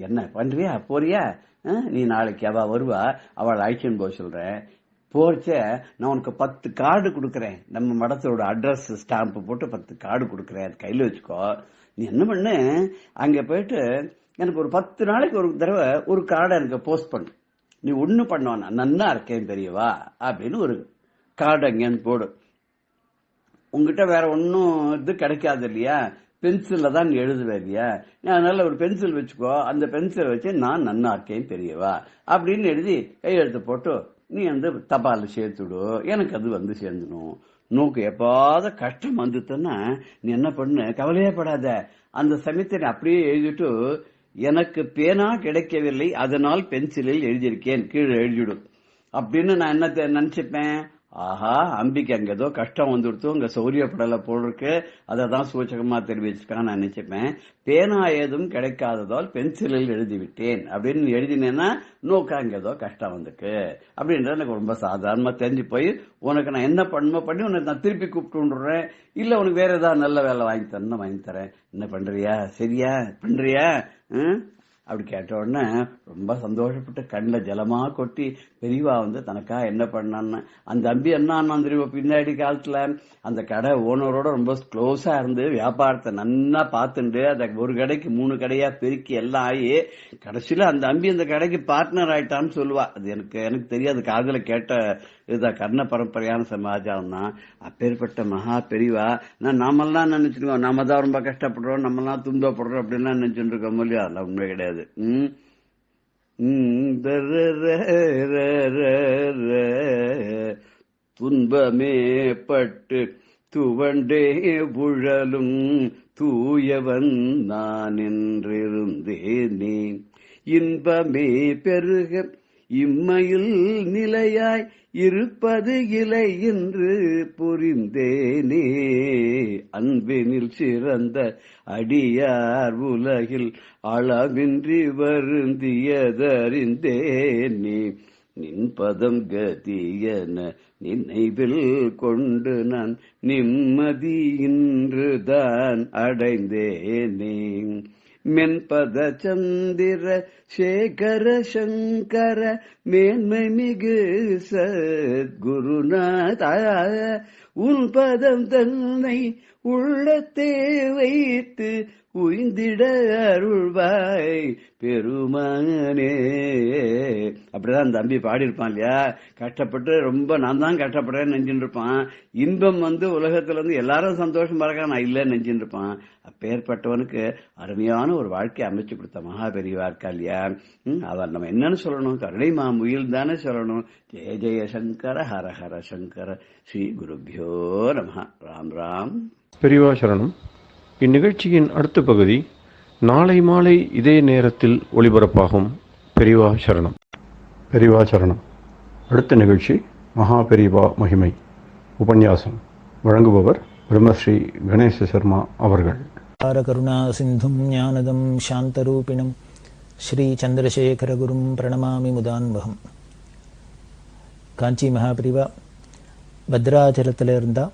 என்ன பண்றியா, போறியா? நீ நாளைக்கு அவ வருவா, அவள் அழைச்சின்னு போக சொல்றேன். போச்ச நான் உனக்கு 10 கார்டு கொடுக்கறேன், நம்ம மடத்தோட அட்ரஸ் ஸ்டாம்ப் போட்டு 10 கார்டு கொடுக்கறேன், அது கையில வச்சுக்கோ. நீ என்ன பண்ணு, அங்க போயிட்டு எனக்கு ஒரு 10 நாளைக்கு ஒரு தடவை ஒரு கார்டை எனக்கு போஸ்ட் பண்ணு. நீ ஒண்ணு பண்ணுவானா, நன்னா இருக்கேன் பெரியவா அப்படின்னு ஒரு கார்டு அங்கேன்னு போடு. உங்ககிட்ட வேற ஒன்னும் இது கிடைக்காது இல்லையா, பென்சில்ல தான் நீ எழுதுவே இல்லையா, அதனால ஒரு பென்சில் வச்சுக்கோ, அந்த பென்சிலை வச்சு நான் நன்னா இருக்கேன் பெரியவா அப்படின்னு எழுதி கையெழுத்து போட்டு நீ வந்து தபால் சேர்த்துடு, எனக்கு அது வந்து சேர்ந்துடும். நோக்கு எப்பாவது கஷ்டம் வந்துட்டுன்னா நீ என்ன பண்ணு, கவலையே படாத, அந்த சமயத்தை அப்படியே எழுதிட்டு எனக்கு பேனா கிடைக்கவில்லை அதனால் பென்சிலில் எழுதியிருக்கேன் கீழே எழுதிடும் அப்படின்னு நான் என்ன நினைச்சுப்பேன், ஆஹா அம்பிக்கு அங்க ஏதோ கஷ்டம் வந்துடுத்து, அங்க சௌரியப்படலை போல் இருக்கு, அதை தான் சூச்சகமா தெரிவிச்சிருக்கான்னு நான் நினைச்சுப்பேன். பேனா ஏதும் கிடைக்காததால் பென்சிலில் எழுதிவிட்டேன் அப்படின்னு எழுதினேன்னா நோக்கா அங்க ஏதோ கஷ்டம் வந்துருக்கு அப்படின்றது எனக்கு ரொம்ப சாதாரணமா தெரிஞ்சு போய் உனக்கு நான் என்ன பண்ணுமோ பண்ணி உனக்கு நான் திருப்பி கூப்பிட்டுறேன். இல்ல உனக்கு வேற ஏதாவது நல்ல வேலை வாங்கி தரேன், என்ன பண்றியா, சரியா பண்றியா அப்படி கேட்ட உடனே ரொம்ப சந்தோஷப்பட்டு கண்ணில் ஜலமா கொட்டி பெரியவா வந்து தனக்கா என்ன பண்ணான்னு. அந்த அம்பி என்ன தெரியுமா, பின்னாடி காலத்துல அந்த கடை ஓனரோட ரொம்ப க்ளோஸா இருந்து வியாபாரத்தை நன்னா பார்த்துட்டு அந்த ஒரு கடைக்கு 3 கடையா பெருக்கி எல்லாம் ஆகி கடைசியில அந்த அம்பி அந்த கடைக்கு பார்ட்னர் ஆயிட்டான்னு சொல்லுவா. அது எனக்கு தெரியாது, காதுல கேட்ட இதுதான், கர்ண பரம்பரையான சமாச்சாரம் தான். அப்பேற்பட்ட மகா பெரியவா நாமெல்லாம் நினைச்சிருக்கோம், நாம தான் ரொம்ப கஷ்டப்படுறோம், நம்மலாம் துன்பப்படுறோம் அப்படின்லாம் நினைச்சுட்டு இருக்கோம் இல்லையா, அதெல்லாம் உண்மை கிடையாது. துன்பமே பட்டு துவண்டே புழலும் தூயவன் நான் என்றிருந்தேனே, இன்பமே பெருக இம்மையில் நிலையாய் இருப்பது இலை என்று புரிந்தேனே, அன்பினில் சிறந்த அடியார் உலகில் அளவின்றி வருந்தியதறிந்தேனே, நின் பதம் கதியன நினைவில் கொண்டு நான் நிம்மதி இன்றுதான் அடைந்தேனே, மென்பத சந்திர சேகர சங்கர மேன்மை மிகு சத்குருநாத, உன் பதம் தன்னை உள்ளத்தே வைத்து உய்ந்திட அருள்வாய் பெருமானே. அப்படிதான் அந்த தம்பி பாடியிருப்பான் இல்லையா, கஷ்டப்பட்டு ரொம்ப நான் தான் கஷ்டப்படுறேன்னு நெஞ்சுட்டு இருப்பான், இன்பம் வந்து உலகத்துல வந்து எல்லாரும் சந்தோஷம் பறக்க நான் இல்லைன்னு நெஞ்சுட்டு இருப்பான். அப்பேற்பட்டவனுக்கு அருமையான ஒரு வாழ்க்கையை அமைச்சு கொடுத்த மகா பெரியவா இருக்கா இல்லையா, அவன் நம்ம என்னன்னு சொல்லணும், கருணை மாமுயில் தானே சொல்லணும். ஜெய ஜெய சங்கர ஹர ஹர சங்கர, ஸ்ரீ குருபியோ நம. ராம் ராம். பெரியவா சரணம். இந்நிகழ்ச்சியின் அடுத்த பகுதி நாளை மாலை இதே நேரத்தில் ஒளிபரப்பாகும். பெரியவா சரணம். பெரியவா சரணம். அடுத்த நிகழ்ச்சி மகா பெரியவா மகிமை உபன்யாசம். வழங்குபவர் பிரம்மஸ்ரீ கணேச சர்மா அவர்கள். கருணா சிந்தும் ஞானதம் சாந்தரூபிணம் ஸ்ரீ சந்திரசேகரகுரும் பிரணமாமி முதான்வகம். காஞ்சி மகாபிரிவா பத்ராச்சலத்தில் இருந்தால்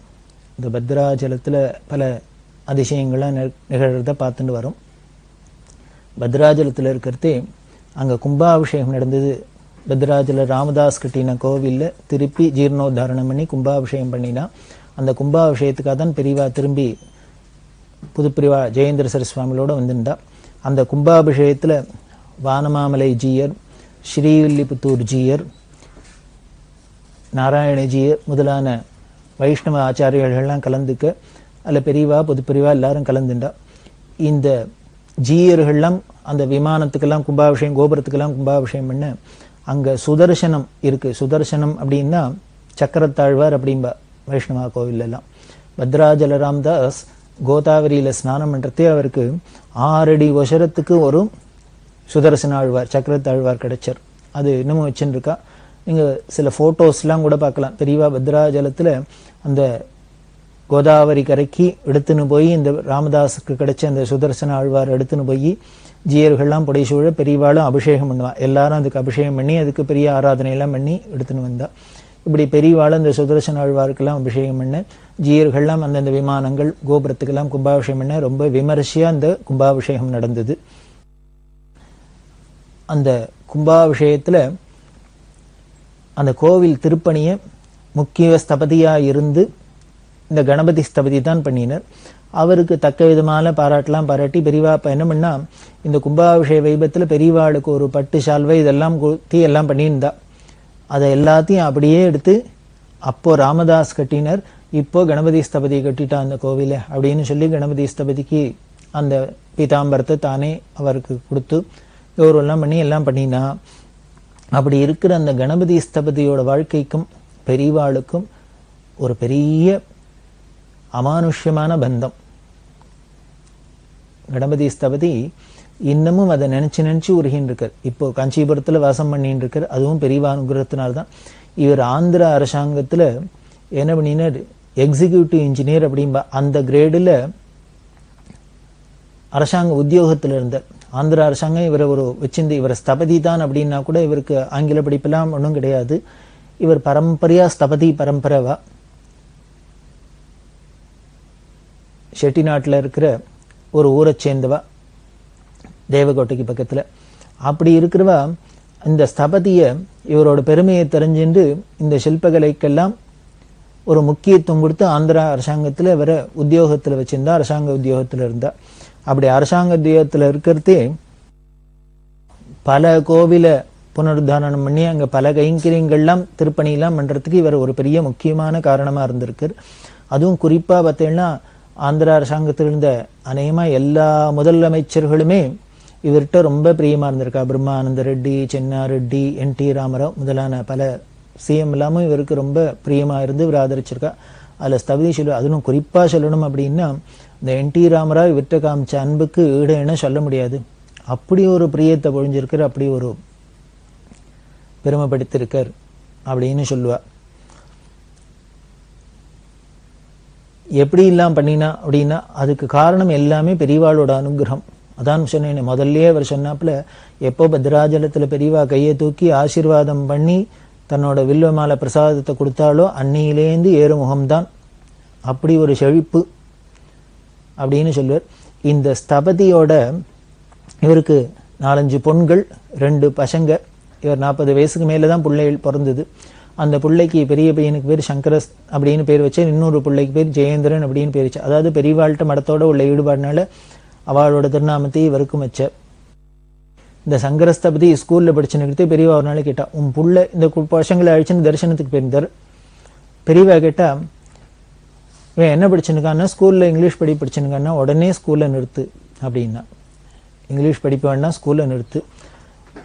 இந்த பத்ராச்சலத்தில் பல அதிசயங்கள்லாம் நிகழ்கிறத பார்த்துட்டு வரோம். பத்ராச்சலத்தில் இருக்கிறதே அங்கே கும்பாபிஷேகம் நடந்தது. பத்ராச்சல ராமதாஸ் கட்டின கோவிலில் திருப்பி ஜீர்ணோத்தாரணம் பண்ணி கும்பாபிஷேகம் பண்ணினா அந்த கும்பாபிஷேகத்துக்காக தான் பெரியவா திரும்பி புதுப்பிரிவா ஜெயேந்திர சரஸ்வாமிகளோடு வந்திருந்தா. அந்த கும்பாபிஷேகத்தில் வானமாமலை ஜீயர், ஸ்ரீவில்லிபுத்தூர் ஜீயர், நாராயணஜீயர் முதலான வைஷ்ணவ ஆச்சாரியர்கள்லாம் கலந்துக்க அதில் பெரியவா புதுப்பிரிவா எல்லாரும் கலந்துண்டா. இந்த ஜீயர்கள்லாம் அந்த விமானத்துக்கெல்லாம் கும்பாபிஷேகம், கோபுரத்துக்கெல்லாம் கும்பாபிஷேகம் பண்ண அங்கே சுதர்சனம் இருக்குது. சுதர்சனம் அப்படின்னா சக்கரத்தாழ்வார் அப்படின்பா வைஷ்ணவா கோவிலெல்லாம். பத்ராஜல ராமதாஸ் கோதாவரியில் ஸ்நானம் பண்ணுறதே அவருக்கு 6 அடி உசரத்துக்கு ஒரு சுதர்சன ஆழ்வார், சக்கரத்தாழ்வார் கிடைச்சார். அது இன்னமும் வச்சுன்னு இருக்கா. நீங்கள் சில ஃபோட்டோஸ்லாம் கூட பார்க்கலாம். பெரியவா பத்ராஜலத்தில் அந்த கோதாவரி கரைக்கு எடுத்துன்னு போய் இந்த ராமதாஸுக்கு கிடைச்ச அந்த சுதர்சன ஆழ்வார் எடுத்துன்னு போய் ஜீயர்கள்லாம் புடைசூழ பெரியவாளும் அபிஷேகம் பண்ணுவாள். எல்லாரும் அதுக்கு அபிஷேகம் பண்ணி அதுக்கு பெரிய ஆராதனையெல்லாம் பண்ணி எடுத்துன்னு வந்தா. இப்படி பெரியவாளும் அந்த சுதர்சன ஆழ்வாருக்கெல்லாம் அபிஷேகம் பண்ண, ஜீயர்கள்லாம் அந்தந்த விமானங்கள் கோபுரத்துக்கெல்லாம் கும்பாபிஷேகம் பண்ண ரொம்ப விமரிசையாக அந்த கும்பாபிஷேகம் நடந்தது. அந்த கும்பாபிஷேகத்தில் அந்த கோவில் திருப்பணியை முக்கிய ஸ்தபதியாக இருந்து இந்த கணபதி ஸ்தபதி தான் பண்ணினர். அவருக்கு தக்க விதமான பாராட்டெல்லாம் பாராட்டி பெரியவா இப்போ என்ன பண்ணா, இந்த கும்பாபிஷேக வைபத்தில் பெரியவாளுக்கு ஒரு பட்டு சால்வை இதெல்லாம் குத்தி எல்லாம் பண்ணியிருந்தா. அதை எல்லாத்தையும் அப்படியே எடுத்து அப்போ ராமதாஸ் கட்டினர், இப்போ கணபதி ஸ்தபதி கட்டிட்டா அந்த கோவிலை அப்படின்னு சொல்லி கணபதி ஸ்தபதிக்கு அந்த பீதாம்பரத்தை தானே அவருக்கு கொடுத்து கௌரவெல்லாம் பண்ணி எல்லாம் பண்ணினா. அப்படி இருக்கிற அந்த கணபதி ஸ்தபதியோட வாழ்க்கைக்கும் பெரியவாளுக்கும் ஒரு பெரிய அமானுஷ்யமான பந்தம். கணபதி ஸ்தபதி இன்னமும் அதை நினைச்சு உருகின்னு இருக்கார். இப்போ காஞ்சிபுரத்தில் வாசம் பண்ணின்னு இருக்கார். அதுவும் பெரியவா அனுகிரகத்தினால்தான். இவர் ஆந்திரா அரசாங்கத்தில் என்ன பண்ணினார், எக்ஸிக்யூட்டிவ் இன்ஜினியர் அப்படின்பா அந்த கிரேடில் அரசாங்க உத்தியோகத்தில் இருந்தார். ஆந்திரா அரசாங்கம் இவரை ஒரு வச்சிருந்து இவரை ஸ்தபதி தான் அப்படின்னா கூட இவருக்கு ஆங்கில படிப்பெல்லாம் ஒன்றும் கிடையாது. இவர் பரம்பரையா ஸ்தபதி பரம்பரைவா. செட்டிநாட்டில் இருக்கிற ஒரு ஊரை சேர்ந்தவா, தேவகோட்டைக்கு பக்கத்தில். அப்படி இருக்கிறவா இந்த ஸ்தபதியை இவரோட பெருமையை தெரிஞ்சுட்டு இந்த சில்பகலைக்கெல்லாம் ஒரு முக்கியத்துவம் கொடுத்து ஆந்திரா அரசாங்கத்தில் இவரை உத்தியோகத்தில் வச்சிருந்தா. அரசாங்க உத்தியோகத்தில் இருந்தா. அப்படி அரசாங்க உத்தியோகத்தில் இருக்கிறதே பல கோவிலை புனருத்தாரணம் பண்ணி அங்கே பல கைங்கரியங்கள்லாம் திருப்பணியெல்லாம் பண்ணுறதுக்கு இவர் ஒரு பெரிய முக்கியமான காரணமாக இருந்திருக்கார். அதுவும் குறிப்பாக பார்த்தீங்கன்னா ஆந்திரா அரசாங்கத்தில் இருந்த அநேகமாக எல்லா முதலமைச்சர்களுமே இவர்கிட்ட ரொம்ப பிரியமாக இருந்திருக்கா. பிரம்மானந்த ரெட்டி, சென்னா ரெட்டி, NT ராமராவ் முதலான பல சிஎம் எல்லாமும் இவருக்கு ரொம்ப பிரியமாக இருந்து இவர் ஆதரிச்சிருக்கா. அதில் ஸ்தபதி சொல்ல, அதுவும் குறிப்பாக சொல்லணும் அப்படின்னா இந்த NT ராமராவ் இவர்கிட்ட காமிச்ச அன்புக்கு ஈடு என்ன சொல்ல முடியாது. அப்படி ஒரு பிரியத்தை பொழிஞ்சிருக்கார், அப்படி ஒரு பெருமைப்படுத்திருக்கார் அப்படின்னு சொல்லுவா. எப்படி எல்லாம் பண்ணினா அப்படின்னா அதுக்கு காரணம் எல்லாமே பெரியவாளோட அனுகிரகம். அதான் சொன்னேன் முதல்ல அவர் சொன்னாப்புல, எப்போ பத்ராஜலத்தில் பெரியவா கையை தூக்கி ஆசீர்வாதம் பண்ணி தன்னோட வில்வமாலை பிரசாதத்தை கொடுத்தாலோ அன்னையிலேந்து ஏறுமுகம்தான். அப்படி ஒரு செழிப்பு அப்படின்னு சொல்லுவார். இந்த ஸ்தபதியோட இவருக்கு 4-5 பொண்கள், 2 பசங்க. இவர் 40 வயசுக்கு மேலே தான் பிள்ளைகள் பிறந்தது. அந்த பிள்ளைக்கு பெரிய பையனுக்கு பேர் சங்கரஸ் அப்படின்னு பேர் வச்சு, இன்னொரு பிள்ளைக்கு பேர் ஜெயேந்திரன் அப்படின்னு பேர் வச்சு. அதாவது பெரியவாழ்கிட்ட மடத்தோட உள்ள ஈடுபாடுனால அவளோட திருநாமத்தை இவருக்கும் வச்ச. இந்த சங்கரஸ்தபதி ஸ்கூலில் படிச்சுன்னுக்கிட்டே பெரியவா ஒரு நாள் கேட்டா, உன் புள்ள இந்த பசங்களை அழிச்சுன்னு தரிசனத்துக்கு போயிருந்தார். பெரியவா கேட்டா, இவன் என்ன படிச்சுனுக்கான்னா ஸ்கூலில் இங்கிலீஷ் படிச்சுனுக்கான்னா உடனே ஸ்கூலில் நிறுத்து அப்படின்னா. இங்கிலீஷ் படிப்பு வேணா ஸ்கூலில் நிறுத்து,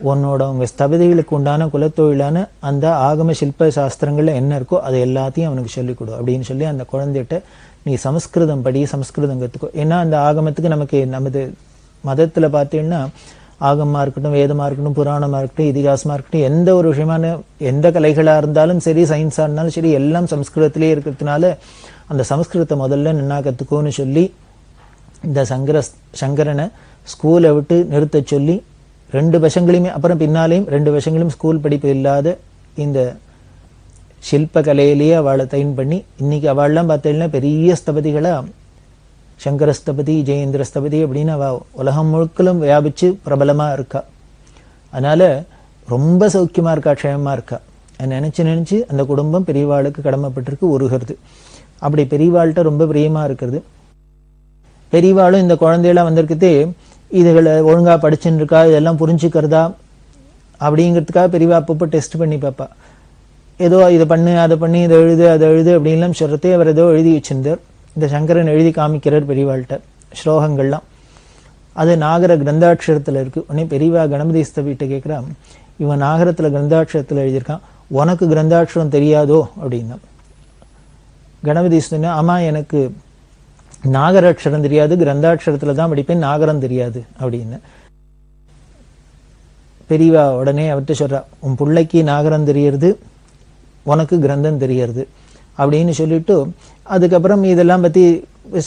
உன்னோட உங்கள் ஸ்தபதிகளுக்கு உண்டான குலத்தொழிலான அந்த ஆகம சில்ப சாஸ்திரங்களில் என்ன இருக்கோ அதை எல்லாத்தையும் அவனுக்கு சொல்லிக் கொடு அப்படின்னு சொல்லி அந்த குழந்தைகிட்ட நீ சமஸ்கிருதம் படி, சமஸ்கிருதம் கற்றுக்கோ. ஏன்னா அந்த ஆகமத்துக்கு நமக்கு நமது மதத்தில் பார்த்தீங்கன்னா ஆகமாக இருக்கட்டும், வேதமாக இருக்கட்டும், புராணமாக இருக்கட்டும், இதிகாசமாக இருக்கட்டும், எந்த ஒரு விஷயமான எந்த கலைகளாக இருந்தாலும் சரி, சயின்ஸாக இருந்தாலும் சரி, எல்லாம் சம்ஸ்கிருதத்திலே இருக்கிறதுனால அந்த சம்ஸ்கிருதத்தை முதல்ல நின்னா கற்றுக்கோன்னு சொல்லி இந்த சங்கரனை ஸ்கூலை விட்டு நிறுத்த சொல்லி 2 வருஷங்களையுமே, அப்புறம் பின்னாலேயும் 2 வருஷங்களையும் ஸ்கூல் படிப்பு இல்லாத இந்த சில்ப கலையிலேயே அவளை தைன் பண்ணி இன்னைக்கு அவள்லாம் பார்த்தீங்கன்னா பெரிய ஸ்தபதிகளாக சங்கரஸ்தபதி, ஜெயேந்திரஸ்தபதி அப்படின்னு அவள் உலகம் முழுக்கலும் வியாபிச்சு பிரபலமாக இருக்கா. அதனால ரொம்ப சௌக்கியமாக இருக்கா, க்ஷேமமாக இருக்கா. நினச்சி அந்த குடும்பம் பெரியவாளுக்கு கடமைப்பட்டிருக்கு, உருகிறது. அப்படி பெரியவாள்கிட்ட ரொம்ப பிரியமாக இருக்கிறது. பெரியவாளும் இந்த குழந்தையெல்லாம் வந்திருக்குதே இதுகளை ஒழுங்காக படிச்சுன்னு இருக்கா, இதெல்லாம் புரிஞ்சுக்கிறதா அப்படிங்கிறதுக்காக பெரியவா அப்பப்போ டெஸ்ட் பண்ணி பார்ப்பா. ஏதோ இதை பண்ணு, அதை பண்ணி, இதை எழுது, அதை எழுது அப்படின்லாம் சொல்கிறதே அவர் ஏதோ எழுதி வச்சிருந்தார். இந்த சங்கரன் எழுதி காமிக்கிறார் பெரியவாள்கிட்ட ஸ்லோகங்கள்லாம். அது நாகர கிரந்தாட்சரத்தில் இருக்குது. உடனே பெரியவா கணபதி ஸ்தபிட்ட கேட்குறா, இவன் நாகரத்தில் கிரந்தாட்சரத்தில் எழுதியிருக்கான், உனக்கு கிரந்தாட்சரம் தெரியாதோ அப்படின்னா. கணபதி சொன்னா, ஆமாம் எனக்கு நாகராட்சரம் தெரியாது, கிரந்தாட்சரத்தில் தான் படிப்பேன், நாகரம் தெரியாது அப்படின்னு. பெரியவா உடனே அவர்கிட்ட சொல்றா, உன் பிள்ளைக்கு நாகரம் தெரியறது, உனக்கு கிரந்தம் தெரியறது அப்படின்னு சொல்லிட்டு அதுக்கப்புறம் இதெல்லாம் பற்றி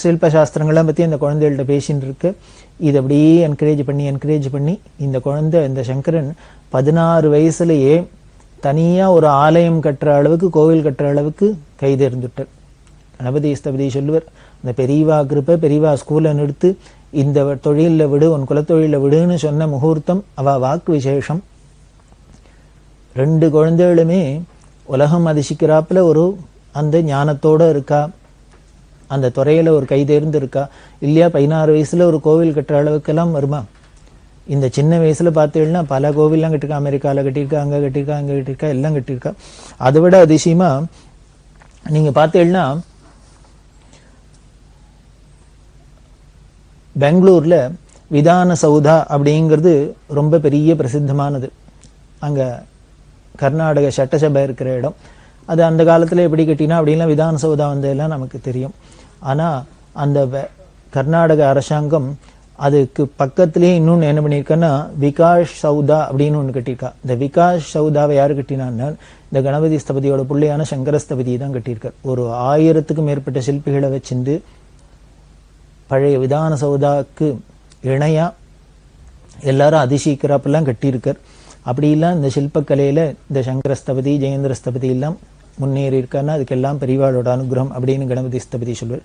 சில்பசாஸ்திரங்கள்லாம் பற்றி அந்த குழந்தைகள்கிட்ட பேசின்னு இருக்கு. இதை அப்படியே என்கரேஜ் பண்ணி இந்த குழந்தை, இந்த சங்கரன் 16 வயசுலேயே தனியாக ஒரு ஆலயம் கட்டுற அளவுக்கு, கோவில் கட்டுற அளவுக்கு கைதேர்ந்துட்டார். கணபதி ஸ்தபதி சொல்லுவார், இந்த பெரியவா கிருப்பை, பெரியவா ஸ்கூலை நிறுத்து, இந்த தொழிலில் விடு, உன் குலத்தொழிலில் விடுன்னு சொன்ன முகூர்த்தம் அவ வாக்கு விசேஷம். 2 குழந்தைகளுமே உலகம் அதிசிக்கிறாப்புல ஒரு அந்த ஞானத்தோடு இருக்கா, அந்த துறையில் ஒரு கைதேர்ந்து இருக்கா இல்லையா. 16 வயசில் ஒரு கோவில் கட்டுற அளவுக்கெல்லாம் வருமா? இந்த சின்ன வயசில் பார்த்தீங்கன்னா பல கோவில்லாம் கட்டியிருக்கா, அமெரிக்காவில் கட்டியிருக்கா, அங்கே கட்டியிருக்கா, அங்கே கட்டியிருக்கா, எல்லாம் கட்டியிருக்கா. அதை விட அதிசயமாக நீங்கள் பார்த்தீங்கன்னா பெங்களூரில் விதான சௌதா அப்படிங்கிறது ரொம்ப பெரிய பிரசித்தமானது. அங்கே கர்நாடக சட்டசபை இருக்கிற இடம். அது அந்த காலத்தில் எப்படி கட்டினா அப்படின்லாம் விதான சௌதா வந்ததெல்லாம் நமக்கு தெரியும். ஆனால் அந்த கர்நாடக அரசாங்கம் அதுக்கு பக்கத்துலேயே இன்னொன்று என்ன பண்ணியிருக்கான்னா விகாஷ் சௌதா அப்படின்னு ஒன்று கட்டியிருக்கா. இந்த விகாஷ் சௌதாவை யார் கட்டினான்னா இந்த கணபதி ஸ்தபதியோட பிள்ளையான சங்கரஸ்தபதி தான் கட்டியிருக்கார். ஒரு 1000க்கும் மேற்பட்ட சிற்பிகளை வச்சிருந்து பழைய விதான சௌதாவுக்கு இணையா எல்லாரும் அதிசயிக்கிறாப்பெல்லாம் கட்டியிருக்கார். அப்படிலாம் இந்த சில்பக்கலையில் இந்த சங்கரஸ்தபதி, ஜெயேந்திரஸ்தபதி எல்லாம் முன்னேறி இருக்காருன்னா அதுக்கெல்லாம் பெரியவாளோட அனுகிரகம் அப்படின்னு கணபதி ஸ்தபதி சொல்வார்.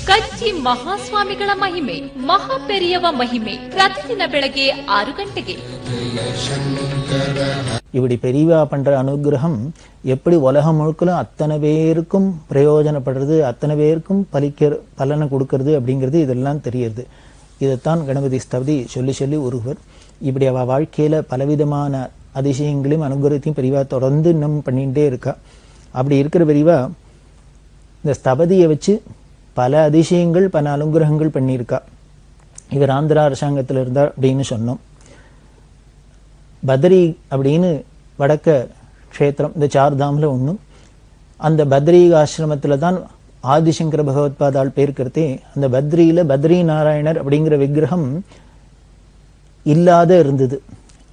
ಕಚ್ಚಿ ಮಹಾಸ್ವಾಮಿಗಳ ಮಹಿಮೆ, ಮಹಾ ಪೆರಿಯವ ಮಹಿಮೆ ಪ್ರತಿದಿನ ಬೆಳಗ್ಗೆ 6 ಗಂಟೆಗೆ. இப்படி பெரியவா பண்ற அனுகிரகம் எப்படி உலகம் முழுக்கலும் அத்தனை பேருக்கும் பிரயோஜனப்படுறது, அத்தனை பேருக்கும் பலனை கொடுக்கறது அப்படிங்கிறது இதெல்லாம் தெரியுது. இதைத்தான் கணபதி ஸ்தபதி சொல்லி சொல்லி ஒருவர் இப்படி அவ வாழ்க்கையில பலவிதமான அதிசயங்களையும் அனுகிரகத்தையும் பெரியவா தொடர்ந்து இன்னும் பண்ணிகிட்டே இருக்கா. அப்படி இருக்கிற பெரியவா இந்த ஸ்தபதியை வச்சு பல அதிசயங்கள், பல அனுகிரகங்கள் பண்ணியிருக்கா. இவர் ஆந்திரா அரசாங்கத்தில் இருந்தார் அப்படின்னு சொன்னோம். பத்ரி அப்படின்னு வடக்க க்ஷேத்திரம், இந்த 4 தாமில் ஒன்று. அந்த பத்ரி ஆசிரமத்தில் தான் ஆதிசங்கர பகவத்பாதாள் பேருக்கிறதே. அந்த பத்ரியில் பத்ரி நாராயணர் அப்படிங்கிற விக்கிரகம் இல்லாத இருந்தது.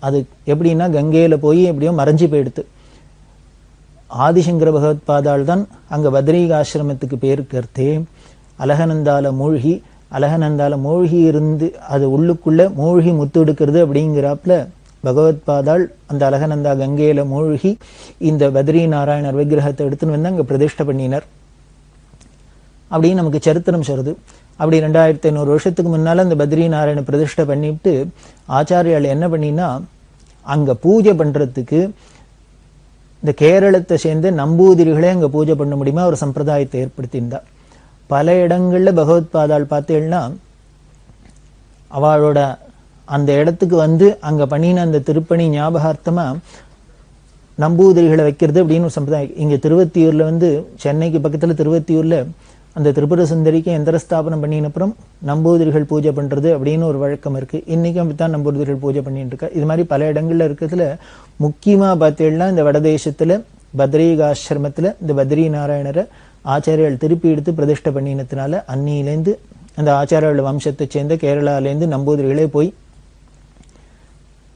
அது எப்படின்னா கங்கையில் போய் எப்படியோ மறைஞ்சு போயிடுது. ஆதிசங்கர பகவத்பாதாள் தான் அங்கே பத்ரி ஆசிரமத்துக்கு பேருக்கிறதே. அலகநந்தால மூழ்கி இருந்து அது உள்ளுக்குள்ள மூழ்கி முத்து எடுக்கிறது அப்படிங்கிறாப்புல பகவத்பாதாள் அந்த அலகநந்தா கங்கையில மூழ்கி இந்த பத்ரி நாராயணர் விக்கிரகத்தை எடுத்துன்னு வந்து அங்கே பிரதிஷ்டை பண்ணினர் அப்படின்னு நமக்கு சரித்திரம் சொல்றது. அப்படி 2500 வருஷத்துக்கு முன்னால அந்த பத்ரி நாராயண பிரதிஷ்டை பண்ணிவிட்டு ஆச்சாரியால் என்ன பண்ணினா அங்க பூஜை பண்றதுக்கு இந்த கேரளத்தை சேர்ந்த நம்பூதிரிகளே அங்க பூஜை பண்ண முடியுமா ஒரு சம்பிரதாயத்தை ஏற்படுத்தியிருந்தா. பல இடங்கள்ல பகவத்பாதாள் பார்த்தேன்னா அவளோட அந்த இடத்துக்கு வந்து அங்க பண்ணின அந்த திருப்பணி ஞாபகார்த்தமா நம்பூதிரிகளை வைக்கிறது அப்படின்னு ஒரு சம்பிரதாயம். இங்க திருவத்தியூர்ல வந்து சென்னைக்கு பக்கத்துல திருவத்தியூர்ல அந்த திரிபுர சுந்தரிக்கு யந்திரஸ்தாபனம் பண்ணினப்புறம் நம்பூதிரிகள் பூஜை பண்றது அப்படின்னு ஒரு வழக்கம் இருக்கு. இன்னைக்கும் அப்படித்தான் நம்பூதிரிகள் பூஜை பண்ணிட்டு இருக்கா. இது மாதிரி பல இடங்கள்ல இருக்கிறதுல முக்கியமா பார்த்தீங்கன்னா இந்த வடதேசத்துல பத்ரிகாசிரமத்துல இந்த பத்ரி நாராயணரை ஆச்சாரியால் திருப்பி எடுத்து பிரதிஷ்டை பண்ணினதுனால அன்னியிலேருந்து அந்த ஆச்சாரியர்கள் வம்சத்தை சேர்ந்த கேரளாலேருந்து நம்பூதிரிகளே போய்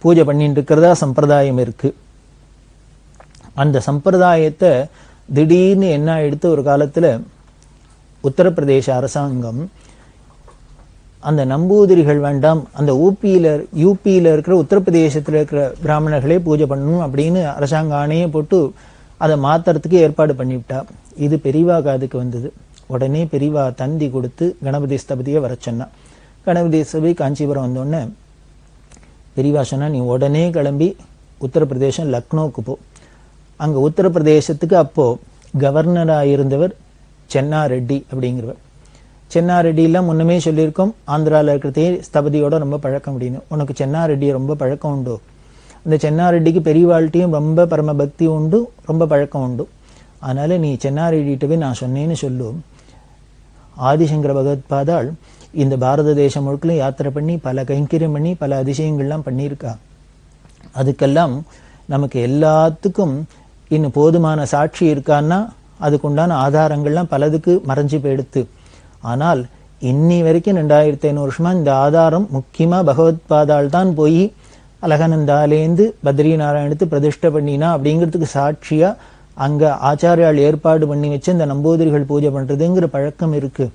பூஜை பண்ணிட்டு இருக்கிறதா சம்பிரதாயம் இருக்கு. அந்த சம்பிரதாயத்தை திடீர்னு என்ன ஆயிடுத்து, ஒரு காலத்துல உத்தரப்பிரதேச அரசாங்கம் அந்த நம்பூதிரிகள் வேண்டாம், அந்த யூபியில இருக்கிற உத்தரப்பிரதேசத்தில் இருக்கிற பிராமணர்களே பூஜை பண்ணணும் அப்படின்னு அரசாங்க ஆணையை போட்டு அதை மாத்துறதுக்கு ஏற்பாடு பண்ணிவிட்டா. இது பெரியவா காதுக்கு வந்தது. உடனே பெரியவா தந்தி கொடுத்து கணபதி ஸ்தபதியை வர சொன்னா. கணபதி ஸ்தபதி காஞ்சிபுரம் வந்தோடனே பெரியவா சொன்னா, நீ உடனே கிளம்பி உத்தரப்பிரதேசம் லக்னோவுக்கு போ. அங்க உத்தரப்பிரதேசத்துக்கு அப்போ கவர்னராக இருந்தவர் சென்னா ரெட்டி அப்படிங்கிறவர். சென்னா ரெட்டிலாம் முன்னமே சொல்லியிருக்கோம், ஆந்திராவில் இருக்கிறதே ஸ்தபதியோட ரொம்ப பழக்கம் அப்படின்னு. உனக்கு சென்னா ரெட்டியை ரொம்ப பழக்கம் உண்டு. அந்த சென்னா ரெட்டிக்கு பெரியவாழ்கிட்டையும் ரொம்ப பரம பக்தி உண்டு, ரொம்ப பழக்கம் உண்டு. அதனால நீ சென்னா ரெட்டிகிட்ட போய் நான் சொன்னேன்னு சொல்லு, ஆதிசங்கர பகவத்பாதாள் இந்த பாரத தேசம் முழுக்கலும் யாத்திரை பண்ணி பல கைங்கரியம் பண்ணி பல அதிசயங்கள்லாம் பண்ணியிருக்கா. அதுக்கெல்லாம் நமக்கு எல்லாத்துக்கும் இன்னும் போதுமான சாட்சி இருக்கான்னா அதுக்குண்டான ஆதாரங்கள்லாம் பலதுக்கு மறைஞ்சு போயிடுத்து. ஆனால் இன்னி வரைக்கும் 2500 வருஷமா இந்த ஆதாரம் முக்கியமா பகவத்பாதாள் தான் போய் அலகநந்தாலேந்து பத்ரிநாராயணத்து பிரதிஷ்டை பண்ணினா அப்படிங்கிறதுக்கு சாட்சியா அங்க ஆச்சாரியால் ஏற்பாடு பண்ணி வச்சு இந்த நம்பூதிரிகள் பூஜை பண்றதுங்கிற பழக்கம் இருக்கு.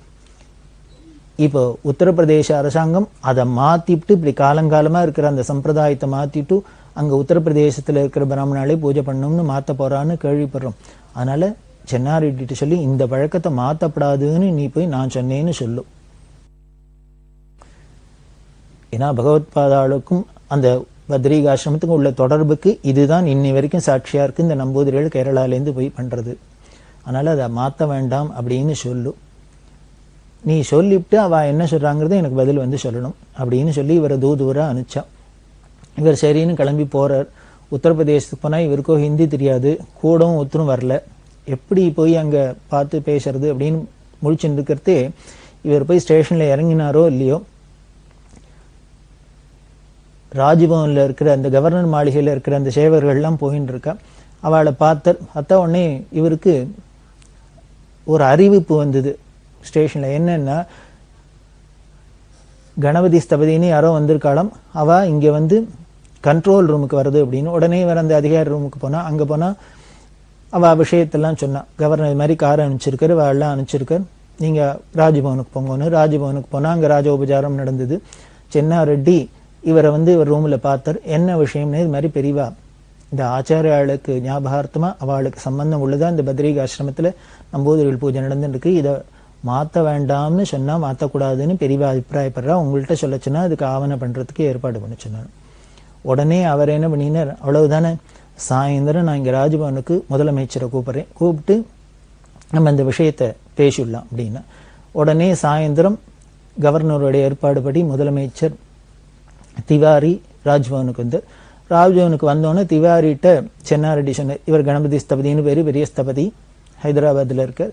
இப்போ உத்தரப்பிரதேச அரசாங்கம் அதை மாத்திட்டு இப்படி காலங்காலமா இருக்கிற அந்த சம்பிரதாயத்தை மாத்திட்டு அங்க உத்தரப்பிரதேசத்துல இருக்கிற பிராமணாலே பூஜை பண்ணணும்னு மாத்த போறான்னு கேள்விப்படுறோம். அதனால சென்னாரெட்டிட்டு சொல்லி இந்த பழக்கத்தை மாத்தப்படாதுன்னு நீ போய் நான் சொன்னேன்னு சொல்லும். ஏன்னா பகவத்பாதாளுக்கும் அந்த பத்ரிகாசிரமத்துக்கும் உள்ள தொடர்புக்கு இதுதான் இன்னி வரைக்கும் சாட்சியா இருக்கு இந்த நம்பூதிரிகள் கேரளாலேருந்து போய் பண்றது. அதனால அதை மாத்த வேண்டாம் அப்படின்னு சொல்லு. நீ சொல்லிவிட்டு அவ என்ன சொல்றாங்கிறத எனக்கு பதில் வந்து சொல்லணும் அப்படின்னு சொல்லி இவரை தூதுவரா அனுப்பிச்சா. இவர் சரின்னு கிளம்பி போறார். உத்தரப்பிரதேசத்துக்கு போனா இவருக்கோ ஹிந்தி தெரியாது, கூடவும் ஒத்துரும் வரல. எப்படி போய் அங்க பார்த்து பேசுறது அப்படின்னு முழிச்சுட்டு இருக்கிறதே இவர் போய் ஸ்டேஷன்ல இறங்கினாரோ இல்லையோ, ராஜ்பவன்ல இருக்கிற அந்த கவர்னர் மாளிகையில இருக்கிற அந்த சேவர்கள்லாம் போயின்னு இருக்கா. அவளை பார்த்த உடனே இவருக்கு ஒரு அறிவிப்பு வந்தது ஸ்டேஷன்ல. என்னன்னா, கணபதி ஸ்தபதினு யாரோ வந்திருக்காளாம், அவ இங்க வந்து கண்ட்ரோல் ரூமுக்கு வருது அப்படின்னு. உடனே இவர் அந்த அதிகாரி ரூமுக்கு போனா, அங்க போனா அவ விஷயத்தெல்லாம் சொன்னா. கவர்னர் இது மாதிரி காரை அனுப்பிச்சிருக்காரு, எல்லாம் அனுப்பிச்சிருக்காரு, நீங்க ராஜ்பவனுக்கு போங்கன்னு. ராஜ்பவனுக்கு போனா அங்க ராஜோபச்சாரம் நடந்தது. சென்னா ரெட்டி இவரை வந்து இவர் ரூம்ல பார்த்தார். என்ன விஷயம்னு, இது மாதிரி பெரியவா இந்த ஆச்சாரியாளுக்கு ஞாபகார்த்தமா அவளுக்கு சம்பந்தம் உள்ளதா இந்த பத்ரிக ஆசிரமத்துல நம்பூதிரிகள் பூஜை நடந்துருக்கு, இதை மாத்த வேண்டாம்னு சொன்னா மாத்தக்கூடாதுன்னு பெரியவா அபிப்பிராயப்படுறா, உங்கள்கிட்ட சொல்ல சொன்னா அதுக்கு ஆவணம் பண்றதுக்கு ஏற்பாடு பண்ண சொன்னார். உடனே அவர் என்ன பண்ணினார், அவ்வளவுதானே, சாயந்தரம் நான் இங்க ராஜ்பவனுக்கு முதலமைச்சரை கூப்பிடுறேன், கூப்பிட்டு நம்ம இந்த விஷயத்தை பேசிடலாம் அப்படின்னா. உடனே சாயந்தரம் கவர்னருடைய ஏற்பாடு படி முதலமைச்சர் திவாரி ராஜ்பவனுக்கு வந்து, ராஜ்பவனுக்கு வந்தோடனே திவாரிட்ட சென்னாரெட்டி சொன்னார், இவர் கணபதி ஸ்தபதினு பேரு, பெரிய ஸ்தபதி, ஹைதராபாத்ல இருக்க,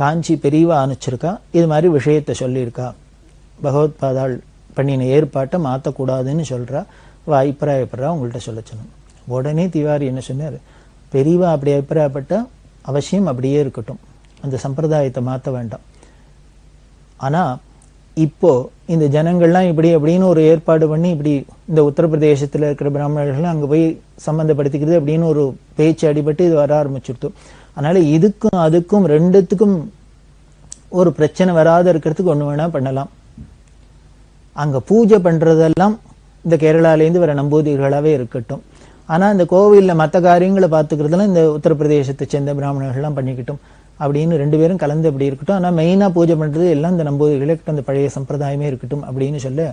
காஞ்சி பெரியவா அனுப்பிச்சிருக்கா, இது மாதிரி விஷயத்தை சொல்லியிருக்கா, பகவத்பாதாள் பண்ணின ஏற்பாட்டை மாற்றக்கூடாதுன்னு சொல்றா, அபிப்பிராயப்படுறா, உங்கள்கிட்ட சொல்ல சொன்னோம். உடனே திவாரி என்ன சொன்னார், பெரியவா அப்படி அபிப்பிராயப்பட்ட அவசியம் அப்படியே இருக்கட்டும், அந்த சம்பிரதாயத்தை மாற்ற வேண்டாம். ஆனா இப்போ இந்த ஜனங்கள்லாம் இப்படி அப்படின்னு ஒரு ஏற்பாடு பண்ணி இப்படி இந்த உத்தரப்பிரதேசத்துல இருக்கிற பிராமணர்கள் அங்க போய் சம்பந்தப்படுத்திக்கிறது அப்படின்னு ஒரு பேச்சு அடிபட்டு இது வர ஆரம்பிச்சுடுத்து. அதனால இதுக்கும் அதுக்கும் ரெண்டுத்துக்கும் ஒரு பிரச்சனை வராத இருக்கிறதுக்கு ஒண்ணு வேணா பண்ணலாம். அங்க பூஜை பண்றதெல்லாம் இந்த கேரளாலேருந்து வர நம்பூதிரிகளாவே இருக்கட்டும். ஆனா இந்த கோவில்ல மற்ற காரியங்களை பார்த்துக்கிறதுலாம் இந்த உத்தரப்பிரதேசத்தை சேர்ந்த பிராமணர்கள்லாம் பண்ணிக்கிட்டும் அப்படின்னு ரெண்டு பேரும் கலந்து அப்படி இருக்கட்டும். ஆனா மெயினா பூஜை பண்றது எல்லாம் இந்த நம்பூதிரிகளே இருக்கட்டும், அந்த பழைய சம்பிரதாயமே இருக்கட்டும் அப்படின்னு சொல்ல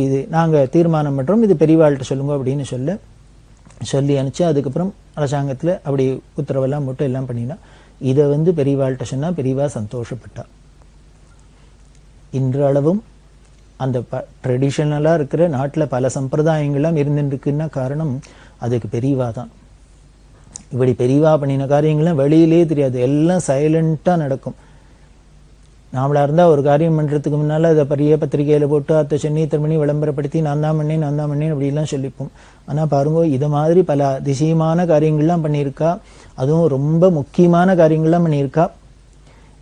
இது நாங்க தீர்மானம் பண்றோம், இது பெரியவாள்கிட்ட சொல்லுங்க அப்படின்னு சொல்லி அனுப்பிச்சு அதுக்கப்புறம் அரசாங்கத்துல அப்படி உத்தரவெல்லாம் மட்டும் எல்லாம் பண்ணினா இதை வந்து பெரியவாள்கிட்ட சொன்னா பெரியவா சந்தோஷப்பட்டா. இன்றளவும் அந்த ட்ரெடிஷனலா இருக்கிற நாட்டுல பல சம்பிரதாயங்கள்லாம் இருந்துருக்குன்னா காரணம் அதுக்கு பெரியவா தான். இப்படி பெரியவா பண்ணின காரியங்கள்லாம் வெளியிலே தெரியாது, எல்லாம் சைலண்டா நடக்கும். நாமளா இருந்தா ஒரு காரியம் பண்றதுக்கு முன்னால அதை பெரிய பத்திரிகையில போட்டு அத்தை சென்னி திருமணி விளம்பரப்படுத்தி நான் தான் பண்ணேன் அப்படிலாம் சொல்லிப்போம். ஆனா பாருங்க, இதை மாதிரி பல அதிசயமான காரியங்கள்லாம் பண்ணியிருக்கா, அதுவும் ரொம்ப முக்கியமான காரியங்கள்லாம் பண்ணியிருக்கா.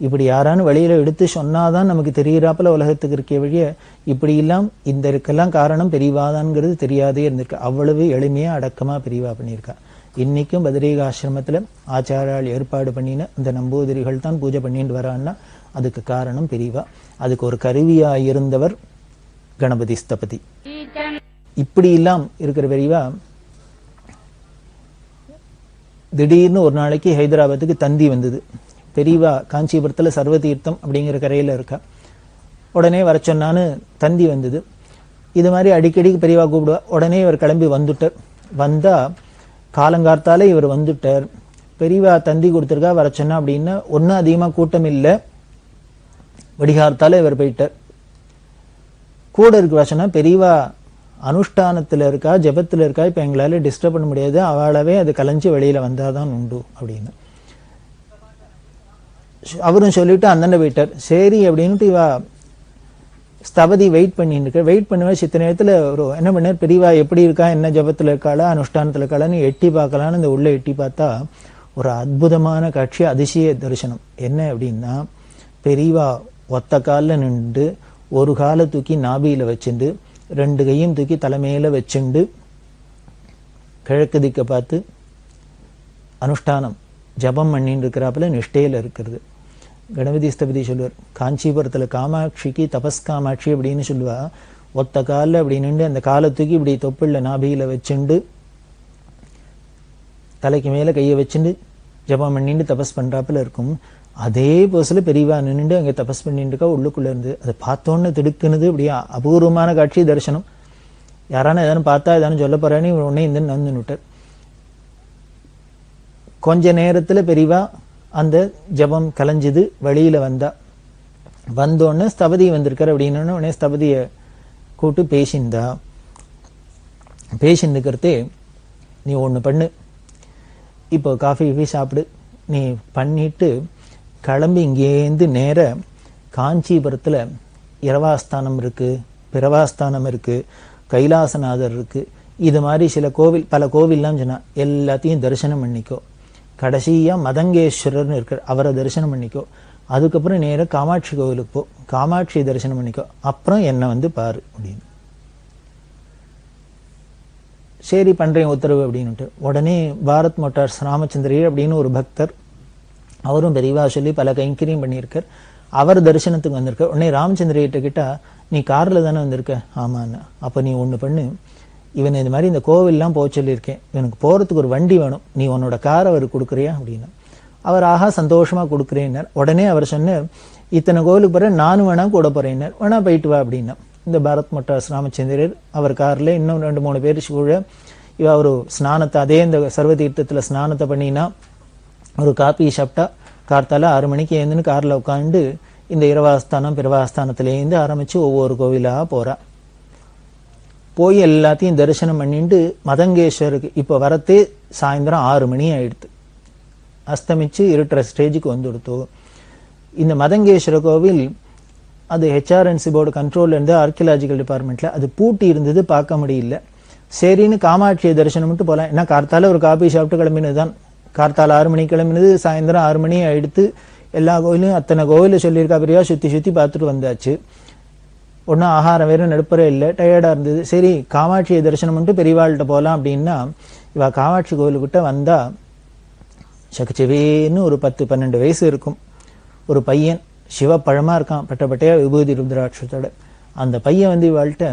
இப்படி யாரானு வழியில எடுத்து சொன்னாதான் நமக்கு தெரிகிறாப்புல உலகத்துக்கு இருக்க வழிய இப்படி எல்லாம் இந்த இருக்கலாம் காரணம் பெரியவாதான்ங்கிறது தெரியாதே இருந்திருக்கு. அவ்வளவு எளிமையா அடக்கமா பெரியவா பண்ணியிருக்கா. இன்னைக்கும் பத்ரிக ஆசிரமத்துல ஆச்சாரால் ஏற்பாடு பண்ணின இந்த நம்பூதிரிகள் தான் பூஜை பண்ணிட்டு வரான்னா அதுக்கு காரணம் பெரியவா. அதுக்கு ஒரு கருவியா இருந்தவர் கணபதி ஸ்தபதி. இப்படி எல்லாம் இருக்கிற பெரியவா திடீர்னு ஒரு நாளைக்கு ஹைதராபாத்துக்கு தந்தி வந்தது. பெரியவா காஞ்சிபுரத்துல சர்வதீர்த்தம் அப்படிங்கிற கரையில இருக்கா. உடனே வர சொன்னான்னு தந்தி வந்தது. இது மாதிரி அடிக்கடிக்கு பெரியவா கூப்பிடுவா. உடனே இவர் கிளம்பி வந்துட்டார். வந்தா காலங்கார்த்தால இவர் வந்துட்டார். பெரியவா தந்தி கொடுத்துருக்கா வர சொன்னா அப்படின்னா ஒன்னும் அதிகமா கூட்டம் இல்லை. வடிகார்த்தால இவர் போயிட்டார். கூட இருக்கு வச்சனா பெரியவா அனுஷ்டானத்துல இருக்கா, ஜபத்துல இருக்கா, இப்ப எங்களால டிஸ்டர்ப் பண்ண முடியாது, அவளாவே அது கலைஞ்சு வெளியில வந்தாதான் உண்டு அப்படின்னு அவரும் சொல்லிட்டு அந்தண்ட போயிட்டார். சரி அப்படின்ட்டு இவா ஸ்தபதி வெயிட் பண்ணிட்டு இருக்க. வெயிட் பண்ணுவா. சித்த நேரத்துல ஒரு என்ன பண்ணார், பெரியவா எப்படி இருக்கா, என்ன ஜபத்துல இருக்காளா, அனுஷ்டானத்துல இருக்காளான்னு எட்டி பார்க்கலான்னு இந்த உள்ள எட்டி பார்த்தா ஒரு அற்புதமான காட்சி, அதிசய தரிசனம். என்ன அப்படின்னா பெரியவா ஒத்த காலில் நின்று ஒரு காலை தூக்கி நாபியில வச்சுண்டு ரெண்டு கையும் தூக்கி தலைமையில வச்சுண்டு கிழக்கு திக்க பார்த்து அனுஷ்டானம் ஜபம் பண்ணிட்டு இருக்கிறாப்புல நிஷ்டையில இருக்கிறது. கணபதி ஸ்தபதி சொல்லுவார், காஞ்சிபுரத்துல காமாட்சிக்கு தபஸ் காமாட்சி அப்படின்னு சொல்லுவா. ஒத்த காலில் அப்படி நின்று அந்த காலை தூக்கி இப்படி தொப்புள்ள நாபியில வச்சுண்டு தலைக்கு மேல கையை வச்சுண்டு ஜபம் பண்ணிட்டு தபஸ் பண்றாப்புல இருக்கும். அதே போஸ்ல பெரியவா நின்றுட்டு அங்கே தபஸ் பண்ணிட்டு இருக்கா. உள்ளுக்குள்ள இருந்து அதை பார்த்தோன்னு திடுக்குனது. அப்படியே அபூர்வமான காட்சி தரிசனம். யாரான ஏதானு பார்த்தா ஏதானு சொல்ல போறான்னு உடனே இந்த நந்து விட்டார். கொஞ்ச நேரத்துல பெரியவா அந்த ஜபம் கலைஞ்சது. வெளியில வந்தா. வந்தோடனே ஸ்தபதி வந்திருக்காரு அப்படின்னு உடனே ஸ்தபதிய கூட்டு பேசிந்தா. பேசிந்துக்கிறதே நீ ஒண்ணு பண்ணு, இப்போ காஃபி சாப்பிடு, நீ பண்ணிட்டு கிளம்பி இங்கேருந்து நேர காஞ்சிபுரத்துல இரவாஸ்தானம் இருக்கு, பிறவாஸ்தானம் இருக்கு, கைலாசநாதர் இருக்கு, இது மாதிரி சில கோவில் பல கோவில்லாம் சொன்னா எல்லாத்தையும் தரிசனம் பண்ணிக்கோ. கடைசியா மதங்கேஸ்வரர்னு இருக்கார், அவரை தரிசனம் பண்ணிக்கோ. அதுக்கப்புறம் நேர காமாட்சி கோவிலுக்கு போ, காமாட்சி தரிசனம் பண்ணிக்கோ, அப்புறம் என்ன வந்து பாரு அப்படின்னு. சரி பண்றேன் உத்தரவு அப்படின்னுட்டு உடனே பாரத் மோட்டார்ஸ் ராமச்சந்திரர் அப்படின்னு ஒரு பக்தர், அவரும் பெரியவா சொல்லி பல கைங்கரியம் பண்ணியிருக்கார். அவர் தரிசனத்துக்கு வந்திருக்கார். உடனே ராமச்சந்திரகிட்ட கிட்ட நீ கார்ல தானே வந்திருக்க? ஆமான்னு. அப்ப நீ ஒண்ணு பண்ணு, இவன் இது மாதிரி இந்த கோவில்லாம் போக சொல்லியிருக்கேன், இவனுக்கு போறதுக்கு ஒரு வண்டி வேணும், நீ உன்னோட காரை அவருக்கு கொடுக்குறியா அப்படின்னு. அவர் ஆஹா சந்தோஷமா கொடுக்குறேன்னார். உடனே அவர் சொன்னார், இத்தனை கோவிலுக்கு போறேன், நானும் வேணா கூட போறேன்னார். வேணா போயிட்டு வா அப்படின்னா. இந்த பாரத் மோட்டார்ஸ் ராமச்சந்திரர் அவர் கார்ல இன்னும் 2-3 பேர் சூழ இவ ஒரு ஸ்நானத்தை அதே இந்த சர்வதீர்த்தத்துல ஸ்நானத்தை பண்ணினா ஒரு காப்பி சாப்பிட்டா கார்த்தால 6 மணிக்கு ஏந்துன்னு கார்ல உட்காந்து இந்த இரவாஸ்தானம் பிறவாஸ்தானத்திலேருந்து ஆரம்பிச்சு ஒவ்வொரு கோவிலா போறா. போய் எல்லாத்தையும் தரிசனம் பண்ணிட்டு மதங்கேஸ்வருக்கு இப்ப வரத்தே சாயந்தரம் 6 மணி ஆயிடுத்து. அஸ்தமிச்சு இருட்டுற ஸ்டேஜுக்கு வந்துடுத்தோ. இந்த மதங்கேஸ்வர கோவில் அது ஹெச்ஆர்என்சி போர்டு கண்ட்ரோல்ல இருந்து ஆர்கியலாஜிக்கல் டிபார்ட்மெண்ட்ல அது பூட்டி இருந்தது, பார்க்க முடியல. சரின்னு காமாட்சியை தரிசனம் மட்டும் போலாம். ஏன்னா கார்த்தால ஒரு காபி சாப்பிட்டு கிளம்பினதுதான். கார்த்தால 6 மணிக்கு கிளம்பினது, சாயந்தரம் 6 மணி ஆயிடுத்து. எல்லா கோயிலும் அத்தனை கோயில சொல்லியிருக்கா பெரியா, சுத்தி பார்த்துட்டு வந்தாச்சு. ஒன்னும் ஆகாரம் வேற நடுப்பறே இல்லை, டயர்டா இருந்தது. சரி காமாட்சியை தரிசனம் பண்ணிட்டு பெரியவாள்கிட்ட போலாம் அப்படின்னா இவ காமாட்சி கோயிலுக்கிட்ட வந்தா சகச்சவேன்னு ஒரு 10-12 வயசு இருக்கும். ஒரு பையன் சிவப்பழமா இருக்கான், பட்டையா விபூதி ருத்ராட்சத்தோட. அந்த பையன் வந்து இவாள்கிட்ட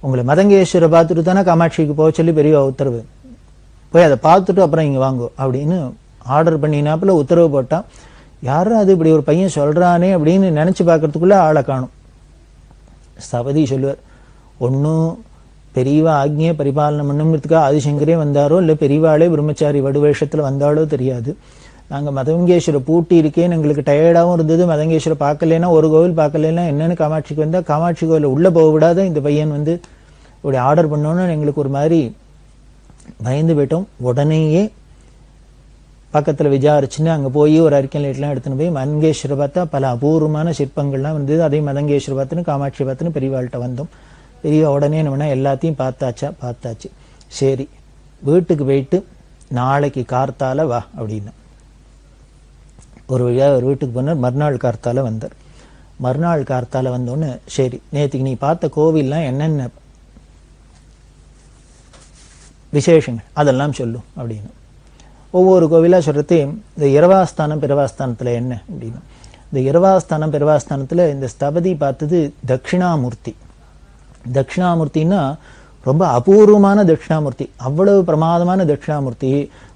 உங்களை மதங்கேஸ்வரை பார்த்துட்டு தானே காமாட்சிக்கு போக சொல்லி பெரிய உத்தரவு, போய் அதை பார்த்துட்டு அப்புறம் இங்க வாங்கோ அப்படின்னு ஆர்டர் பண்ணினாப்புல உத்தரவு போட்டான். யாரும் அது இப்படி ஒரு பையன் சொல்றானே அப்படின்னு நினைச்சு பார்க்கறதுக்குள்ள ஆளை காணும். ஸ்தபதி சொல்லுவார், ஒன்னும் பெரியவா ஆக்ஞையை பரிபாலனம் பண்ணுங்கிறதுக்காக ஆதிசங்கரே வந்தாரோ இல்ல பெரியவாளே பிரம்மச்சாரி வடுவேஷத்துல வந்தாலோ தெரியாது. நாங்க மதங்கேஸ்வரை பூட்டி இருக்கேன்னு எங்களுக்கு டயர்டாவும் இருந்தது. மதங்கேஸ்வரை பார்க்கலன்னா ஒரு கோவில் பார்க்கலன்னா என்னன்னு காமாட்சிக்கு வந்தா காமாட்சி கோவில உள்ள போக விடாத இந்த பையன் வந்து இப்படி ஆர்டர் பண்ணோன்னு எங்களுக்கு ஒரு மாதிரி பயந்து போயிட்டோம். உடனேயே பக்கத்துல விசாரிச்சுன்னு அங்க போய் ஒரு அறிக்கை லைட்லாம் எடுத்துன்னு போய் மதங்கேஸ்வரை பார்த்தா பல அபூர்வமான சிற்பங்கள்லாம் இருந்தது. அதே மதங்கேஸ்வரை பார்த்துன்னு காமாட்சி பார்த்துன்னு பெரியவாள்கிட்ட வந்தோம். பெரியவா உடனே என்ன எல்லாத்தையும் பார்த்தாச்சு. சரி வீட்டுக்கு போயிட்டு நாளைக்கு கார்த்தால வா அப்படின்னு. ஒரு வழியாக ஒரு வீட்டுக்கு போனார். மறுநாள் கார்த்தால வந்தார். மறுநாள் கார்த்தால வந்தோன்னு, சரி நேற்றுக்கு நீ பார்த்த கோவில்லாம் என்னென்ன விசேஷங்கள் அதெல்லாம் சொல்லும் அப்படின்னு. ஒவ்வொரு கோவிலாக சொல்கிறது. இந்த இரவாஸ்தானம் பிறவாஸ்தானத்தில் என்ன அப்படின்னு, இந்த இரவாஸ்தானம் பிறவாஸ்தானத்தில் இந்த ஸ்தபதி பார்த்தது தட்சிணாமூர்த்தி. தட்சிணாமூர்த்தின்னா ரொம்ப அபூர்வமான தட்சிணாமூர்த்தி, அவ்வளவு பிரமாதமான தட்சிணாமூர்த்தி.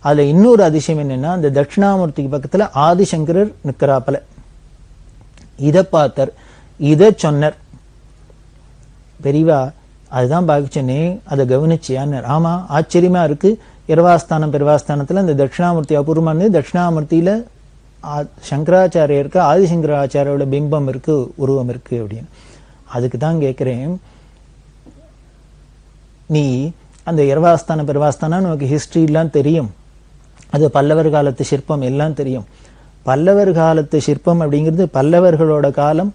அதில் இன்னொரு அதிசயம் என்னென்னா, அந்த தட்சிணாமூர்த்திக்கு பக்கத்தில் ஆதிசங்கரர் நிற்கிறாப்பல. இதை பார்த்தார், இதை சொன்னார். பெரியவா அதுதான் பாக்கிச்சனே, அதை கவனிச்சியான்னு. ஆமாம், ஆச்சரியமாக இருக்குது. இரவாஸ்தானம் பெருவாஸ்தானத்தில் இந்த தட்சிணாமூர்த்தி அபூர்வமானது. தட்சிணாமூர்த்தியில் சங்கராச்சாரியருக்கு ஆதிசங்கராச்சாரியோட பிம்பம் இருக்கு, உருவம் இருக்கு அப்படின்னு. அதுக்கு தான் கேட்குறேன், நீ அந்த இரவாஸ்தானம் பெருவாஸ்தானம் நமக்கு ஹிஸ்ட்ரிலாம் தெரியும், அது பல்லவர் காலத்து சிற்பம் எல்லாம் தெரியும். பல்லவர் காலத்து சிற்பம் அப்படிங்கிறது பல்லவர்களோட காலம்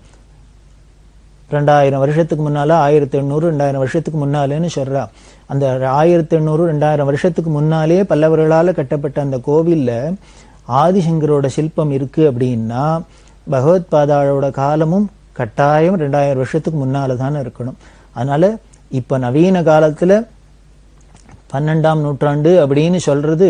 2000 வருஷத்துக்கு முன்னால, 1800 2000 வருஷத்துக்கு முன்னாலேன்னு சொல்றா. அந்த 1800 2000 வருஷத்துக்கு முன்னாலே பல்லவர்களால் கட்டப்பட்ட அந்த கோவில்ல ஆதிசங்கரோட சிற்பம் இருக்கு அப்படின்னா, பகவத் பாதாளோட காலமும் கட்டாயம் 2000 வருஷத்துக்கு முன்னால தானே இருக்கணும். அதனால இப்ப நவீன காலத்துல 12ஆம் நூற்றாண்டு அப்படின்னு சொல்றது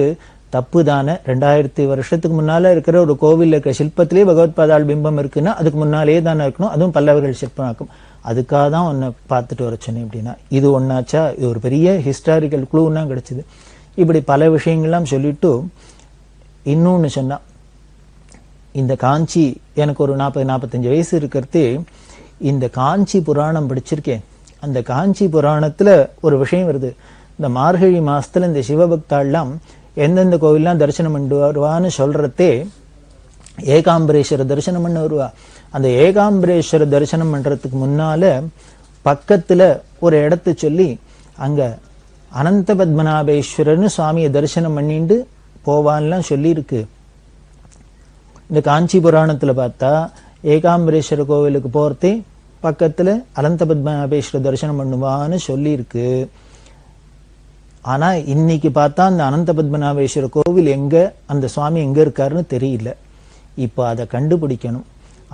தப்பு தானே. 2000 வருஷத்துக்கு முன்னால இருக்கிற ஒரு கோவில் இருக்கிற சிற்பத்திலே பகவத் பாதாள் பிம்பம் இருக்குன்னா அதுக்கு முன்னாலே தானே இருக்கணும், அதுவும் பல்லவர்கள் சிற்பமாக்கும். அதுக்காக தான் ஒன்றை பார்த்துட்டு வர சொன்னேன் அப்படின்னா. இது ஒன்னாச்சா, இது ஒரு பெரிய ஹிஸ்டாரிக்கல் க்ளூன்னா கிடைச்சிது. இப்படி பல விஷயங்கள்லாம் சொல்லிட்டு இன்னொன்று சொன்னா, இந்த காஞ்சி எனக்கு ஒரு 40-45 வயசு இருக்கிறது, இந்த காஞ்சி புராணம் படிச்சிருக்கேன். அந்த காஞ்சி புராணத்துல ஒரு விஷயம் வருது. இந்த மார்கழி மாசத்துல இந்த சிவபக்தாள்லாம் எந்தெந்த கோவில்லாம் தரிசனம் பண்ணி வருவான்னு சொல்றதே ஏகாம்பரேஸ்வர தரிசனம் பண்ண வருவா. அந்த ஏகாம்பரேஸ்வர தரிசனம் பண்றதுக்கு முன்னால பக்கத்துல ஒரு இடத்த சொல்லி அங்க அனந்த பத்மநாபேஸ்வரர்னு சுவாமியை தரிசனம் பண்ணிட்டு போவான்லாம் சொல்லி இருக்கு. இந்த காஞ்சி புராணத்துல பார்த்தா ஏகாம்பரேஸ்வர கோவிலுக்கு போறதே பக்கத்துல அனந்த பத்மநாபேஸ்வர தரிசனம் பண்ணுவான்னு சொல்லி இருக்கு. ஆனா இன்னைக்கு பார்த்தா அந்த அனந்த பத்மநாபேஸ்வர கோவில் எங்க, அந்த சுவாமி எங்க இருக்காருன்னு தெரியல. இப்போ அதை கண்டுபிடிக்கணும்.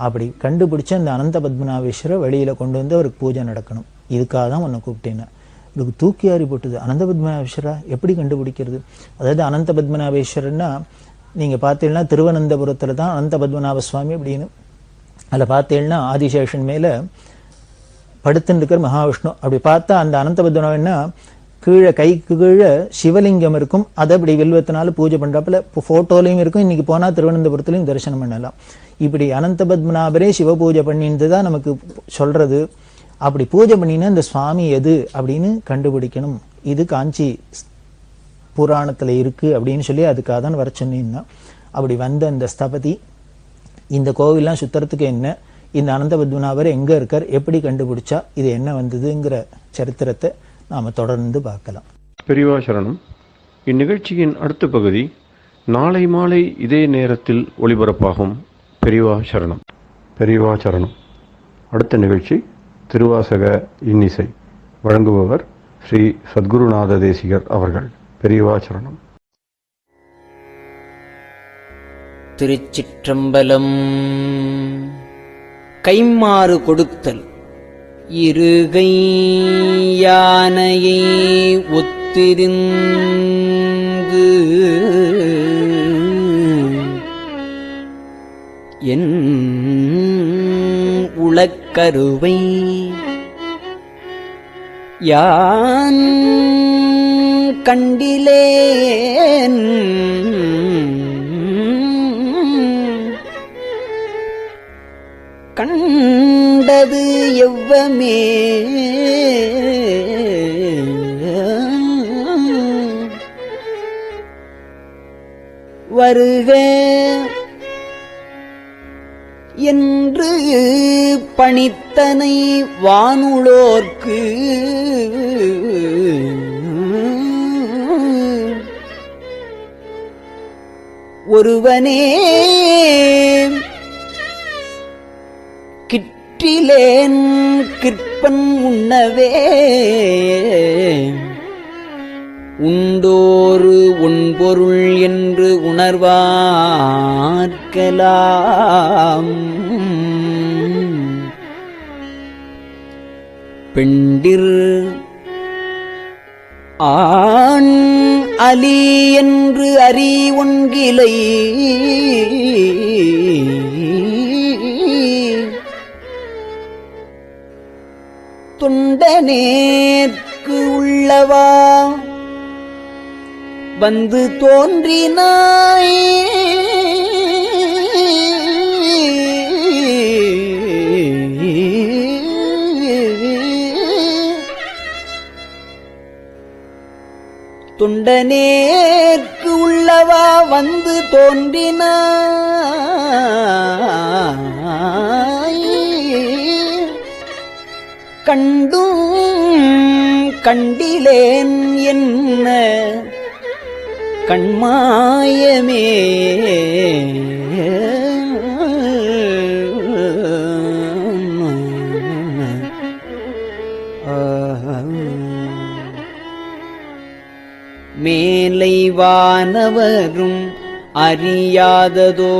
அப்படி கண்டுபிடிச்சு அந்த அனந்த பத்மநாபேஸ்வர வெளியில கொண்டு வந்து அவருக்கு பூஜை நடக்கணும். இதுக்காக தான் உன்னை கூப்பிட்டேன். இதுக்கு தூக்கி ஆறி போட்டுது. அனந்த பத்மநாபேஸ்வரா எப்படி கண்டுபிடிக்கிறது? அதாவது அனந்த பத்மநாபேஸ்வரன்னா நீங்க பார்த்தீங்கன்னா திருவனந்தபுரத்துல தான் அனந்த பத்மநாப சுவாமி அப்படின்னு. அதில் பார்த்தீங்கன்னா ஆதிசேஷன் மேல படுத்துன்னு இருக்கிற மகாவிஷ்ணு. அப்படி பார்த்தா அந்த அனந்த பத்மநாபன்னா கீழே கைக்கு கீழே சிவலிங்கம் இருக்கும். அதை அப்படி வில்வத்தினால பூஜை பண்றப்பல போட்டோலையும் இருக்கும். இன்னைக்கு போனா திருவனந்தபுரத்துலையும் தரிசனம் பண்ணலாம். இப்படி அனந்த பத்மநாபரே சிவ பூஜை பண்ணிட்டு தான் நமக்கு சொல்றது. அப்படி பூஜை பண்ணினா இந்த சுவாமி எது அப்படின்னு கண்டுபிடிக்கணும். இது காஞ்சி புராணத்துல இருக்கு அப்படின்னு சொல்லி அதுக்காக தான் வர சொன்னீங்கன்னா. அப்படி வந்த இந்த ஸ்தபதி இந்த கோவில்லாம் சுத்துறதுக்கு என்ன, இந்த அனந்த பத்மநாபர் எங்க இருக்கார், எப்படி கண்டுபிடிச்சா, இது என்ன வந்ததுங்கிற சரித்திரத்தை நாம தொடர்ந்து பார்க்கலாம். பெரியவா சரணம். இந்நிகழ்ச்சியின் அடுத்த பகுதி நாளை மாலை இதே நேரத்தில் ஒளிபரப்பாகும். பெரியவா சரணம். பெரியவா சரணம். அடுத்த நிகழ்ச்சி திருவாசக இன்னிசை. வழங்குபவர் ஸ்ரீ சத்குருநாத தேசிகர் அவர்கள். பெரியவா சரணம். திருச்சிற்றம்பலம். கைம்மாறு கொடுத்தல். இருகை யானையை ஒத்திருந்து என் உளக்கருவை யான் கண்டிலேன் கண்டது எவ்வமே வருக என்று பணித்தனை வானுளோர்க்கு ஒருவனே கிற்றிலேன் கிற்பன் உண்ணவே உண்டோரு உண்பொருள் என்று உணர்வார்க்கலாம். பெண்டிர் ஆண் அலி என்று அறி ஒன்கிலை. தொண்டனேற்கு உள்ளவா வந்து தோன்றினாய். தொண்டனேற்கு உள்ளவா வந்து தோன்றினாய். கண்டும் கண்டிலேன் என்ன கண்மாயமே. மேலை வானவரும் அறியாததோ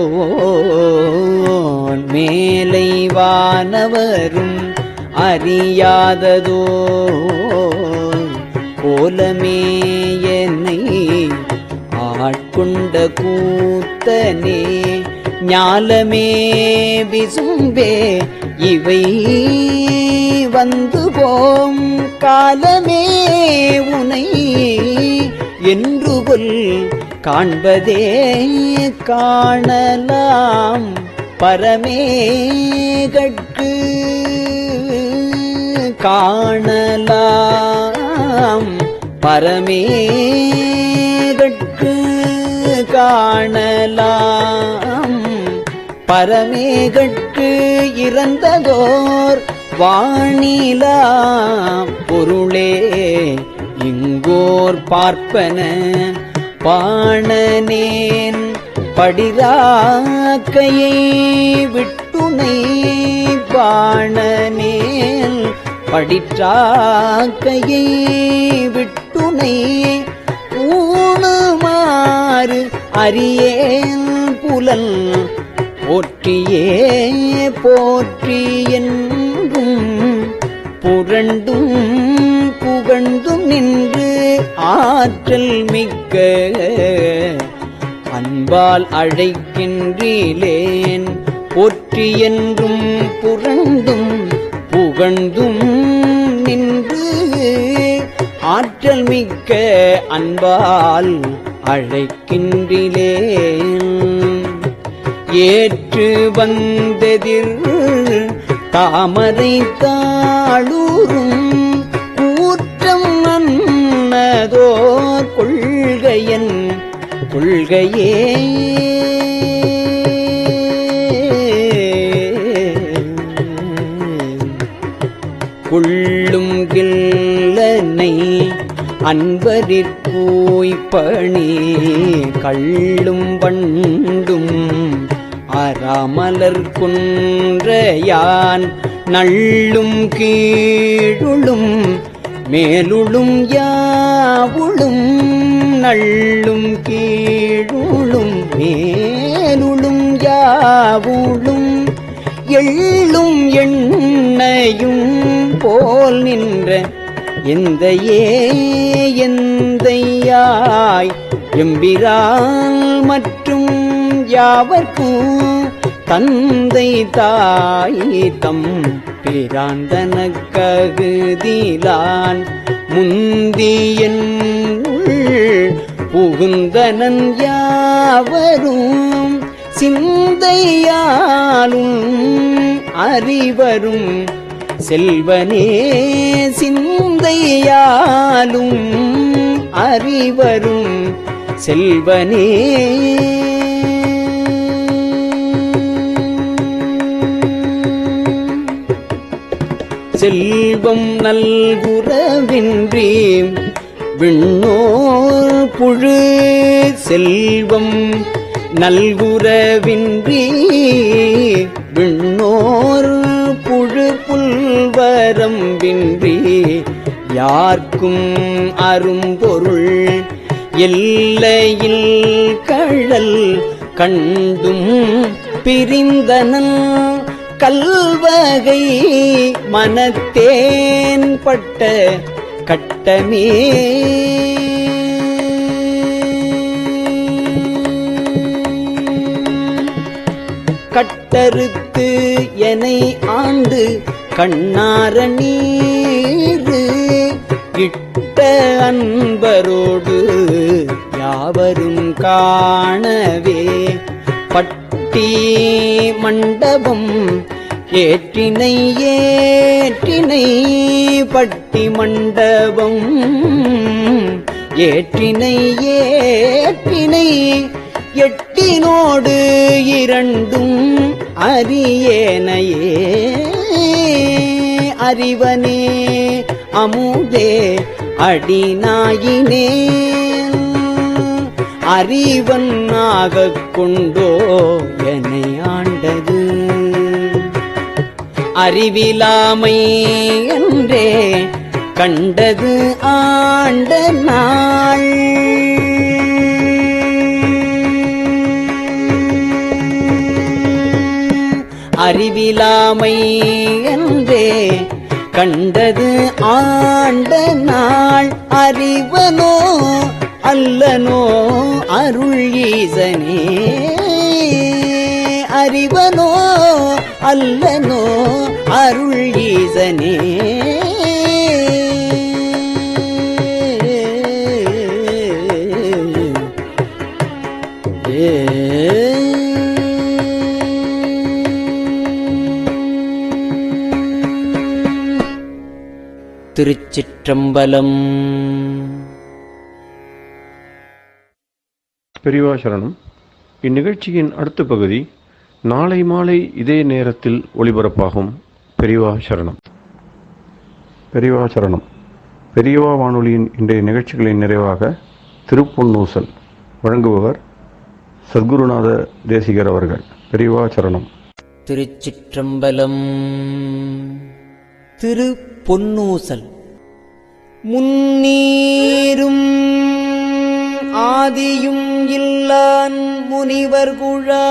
மேலை வானவரும் அறியாததோ கோலமே என்னை ஆட்கொண்ட கூத்தனே. ஞாலமே விசும்பே இவை வந்து போம் காலமே உனை என்று கொல் காண்பதே காணலாம் பரமேகட்கு. காணலாம் பரமேகட்கு. காணலாம் பரமேகட்கு. இறந்ததோர் வாணிலா பொருளே இங்கோர் பார்ப்பன பாணனேன் படிராக்கையை விட்டுனை. பாணனேன் படிற்றாக்கையை விட்டுனை ஊணுமாறு அறியேன் புலன் போற்றியே போற்றி என்றும் புரண்டும் புகழ்ந்தும் நின்று ஆற்றல் மிக்க அன்பால் அழைக்கின்றேன். போற்றி என்றும் புரண்டும் புகழ்ந்தும் நின்று ஆற்றல் மிக்க அன்பால் அழைக்கின்றேன். ஏற்று வந்தெதிர் தாமரை தாளூரும் கூற்றம் அன்னதோர் கொள்கையன் கொள்கையே. கொள்ளும் கில்லனை அன்பரிற்கூய்ப்பணி கள்ளும் வண்டும் அராமலர் குன்றையான் நள்ளும் கீழுளும் மேலுளும் யாவுளும். நள்ளும் கீழுளும் மேலுளும் யாவுளும் எள்ளும் எண்ணையும் போல் நின்ற எந்தையே எந்தையாய் எம்பிரான் மற்றும் யாவர்க்கும் தந்தை தாய் தம் பிராந்தனக்ககுதிலான் முந்தியன் புகுந்தனன் யாவரும் சிந்தையாலும் அறிவரும் செல்வனே. சிந்தையாலும் அறிவரும் செல்வனே. செல்வம் நல்குறவின்றி விண்ணோர் புழு. செல்வம் நல்குறவின்றி விண்ணோர் புழு புல்வரம்பின்றி யார்க்கும் அரும்பொருள் எல்லையில் கழல் கண்டும் பிரிந்தனன் கல்வகை மனத்தேன் பட்ட கட்டமே. கட்டறுத்து எனை ஆண்டு கண்ணார நீரு இட்ட அன்பரோடு யாவரும் காணவே பட்டி மண்டபம் ஏற்றினை ஏற்றினை பட்டி மண்டபம் ஏற்றினை ஏற்றினை எட்டினோடு இரண்டும் அறியேனையே. அறிவனே அமுதே அடிநாயினே அறிவன் ஆகக் கொண்டோ என்னை ஆண்டது. அறிவிலாமை என்றே கண்டது ஆண்ட நாள். அறிவிலாமை என்றே கண்டது ஆண்ட நாள். அறிவனோ அல்லனோ அருள் ஈசனே. அறிவனோ அல்லனோ அருள் ஈசனே. திருச்சிற்றம்பலம். பெரியவா சரணம். இந்நிகழ்ச்சியின் அடுத்த பகுதி நாளை மாலை இதே நேரத்தில் ஒளிபரப்பாகும். பெரியவா சரணம். பெரியவா சரணம். பெரியவா வானொலியின் இன்றைய நிகழ்ச்சிகளின் நிறைவாக திருப்பொன்னூசல் வழங்குபவர் சத்குருநாத தேசிகர் அவர்கள். பெரியவா சரணம். திருச்சிற்றம்பலம். திருப்பொன்னூசல். முன்னீரும் ஆதியும் இல்லான் முனிவர் குழாம்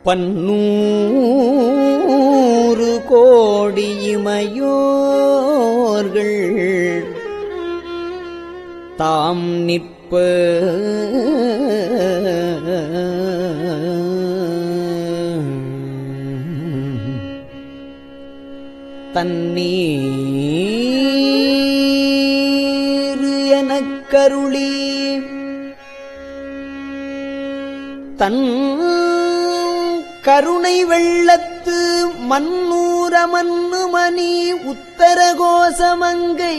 பன்னூறு கோடி இமையோர்கள் தாம் நிற்ப தண்ணீர் எனக் கருளி தன் கருணை வெள்ளத்து மன்னூர மன்னு மணி உத்தர கோசமங்கை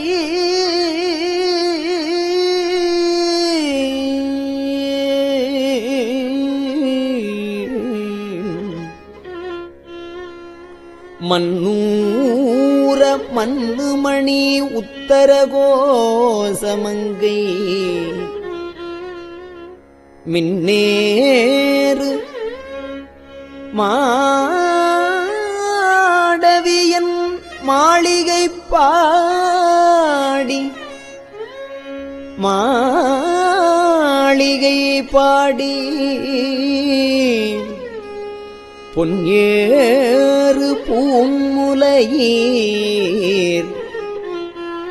மன்னூர மன்னுமணி உத்தர கோசமங்கை மின்னேறு மாடவியன் மாளிகை பாடி மாளிகை பாடி பொன்னேறு பூமுலையீர்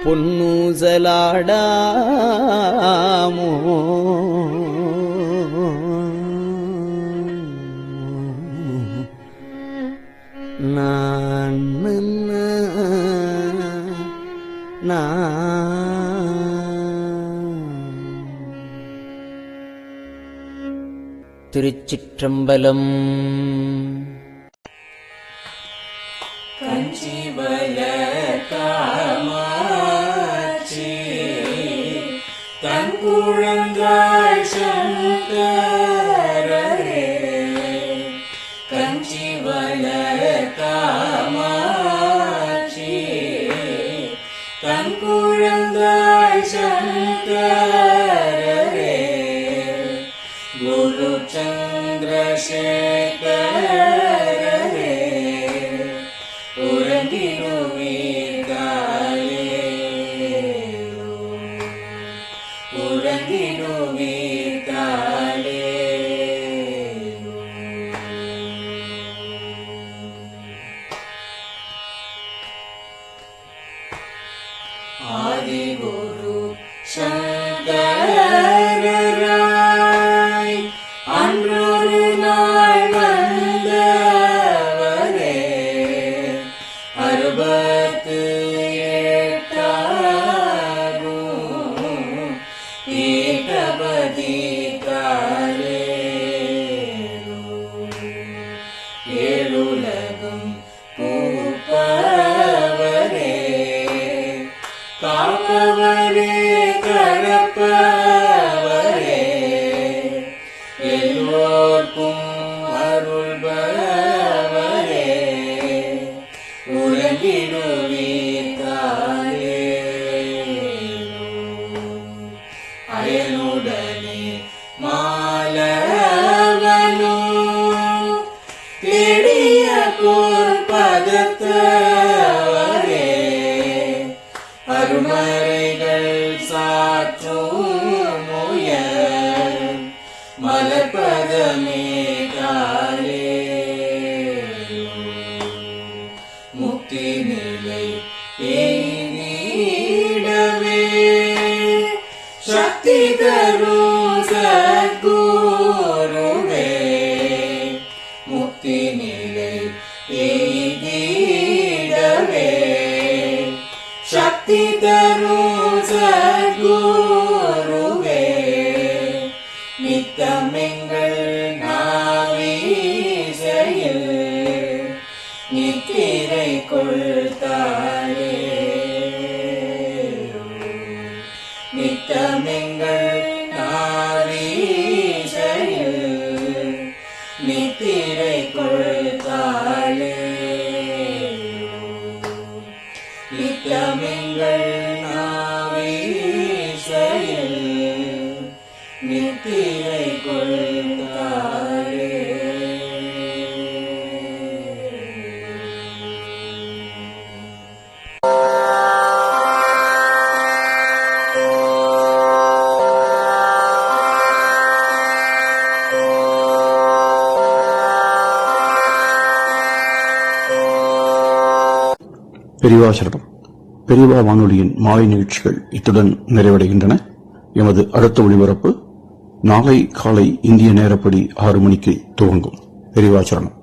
பொன்னூசலாடாமோ நான் திருச்சிற்றம்பலம். கஞ்சிவய காமாட்சி தன் குழந்தாய் சங்கரரே. கஞ்சிவய காமாட்சி தன் குழந்தாய் சங்கரரே. சந்திரசேகரரே உறங்கிடுவீர்களேலோ உறங்கிடுவீர்களேலோ. ஆதிகுரு சங்கரராய் அன்றொரு நாள் வந்தவரே 68 ஏகபதி காலேலோ. ஏழுலகும் பூப்பவரே காப்பவரே கரப்பவரே எல்லோர்க்கும் அருள்பவரே உறங்கிடுவீர்களேலோ. அயனுடனே மாலவனோ தேடிய பொற்பதத்தவரே அருமறைகள் சாற்றும் முயல் மலர்பதமே காலேலோ. முக்தி நிலை எய்திடவே சக்தி தரும் சத்குருவே முக்தி நிலை எய்திடவே சக்தி தரும் சத்குருவே நித்தமெங்கள் நாவீசையில் நித்திரை கொள்தாளேலோ. நித்தமெங்கள் நாவீசையில் நித்திரை கொள்தாளேலோ. நித்தமெங்கள் நாவீசையில் நித்திரை கொள்தாளேலோ. பெரியவா சரணம். பெரியவா வானொலியின் மாலை நிகழ்ச்சிகள் இத்துடன் நிறைவடைகின்றன. எமது அடுத்த ஒளிபரப்பு நாளை காலை இந்திய நேரப்படி 6 மணிக்கு துவங்கும். பெரியவா சரணம்.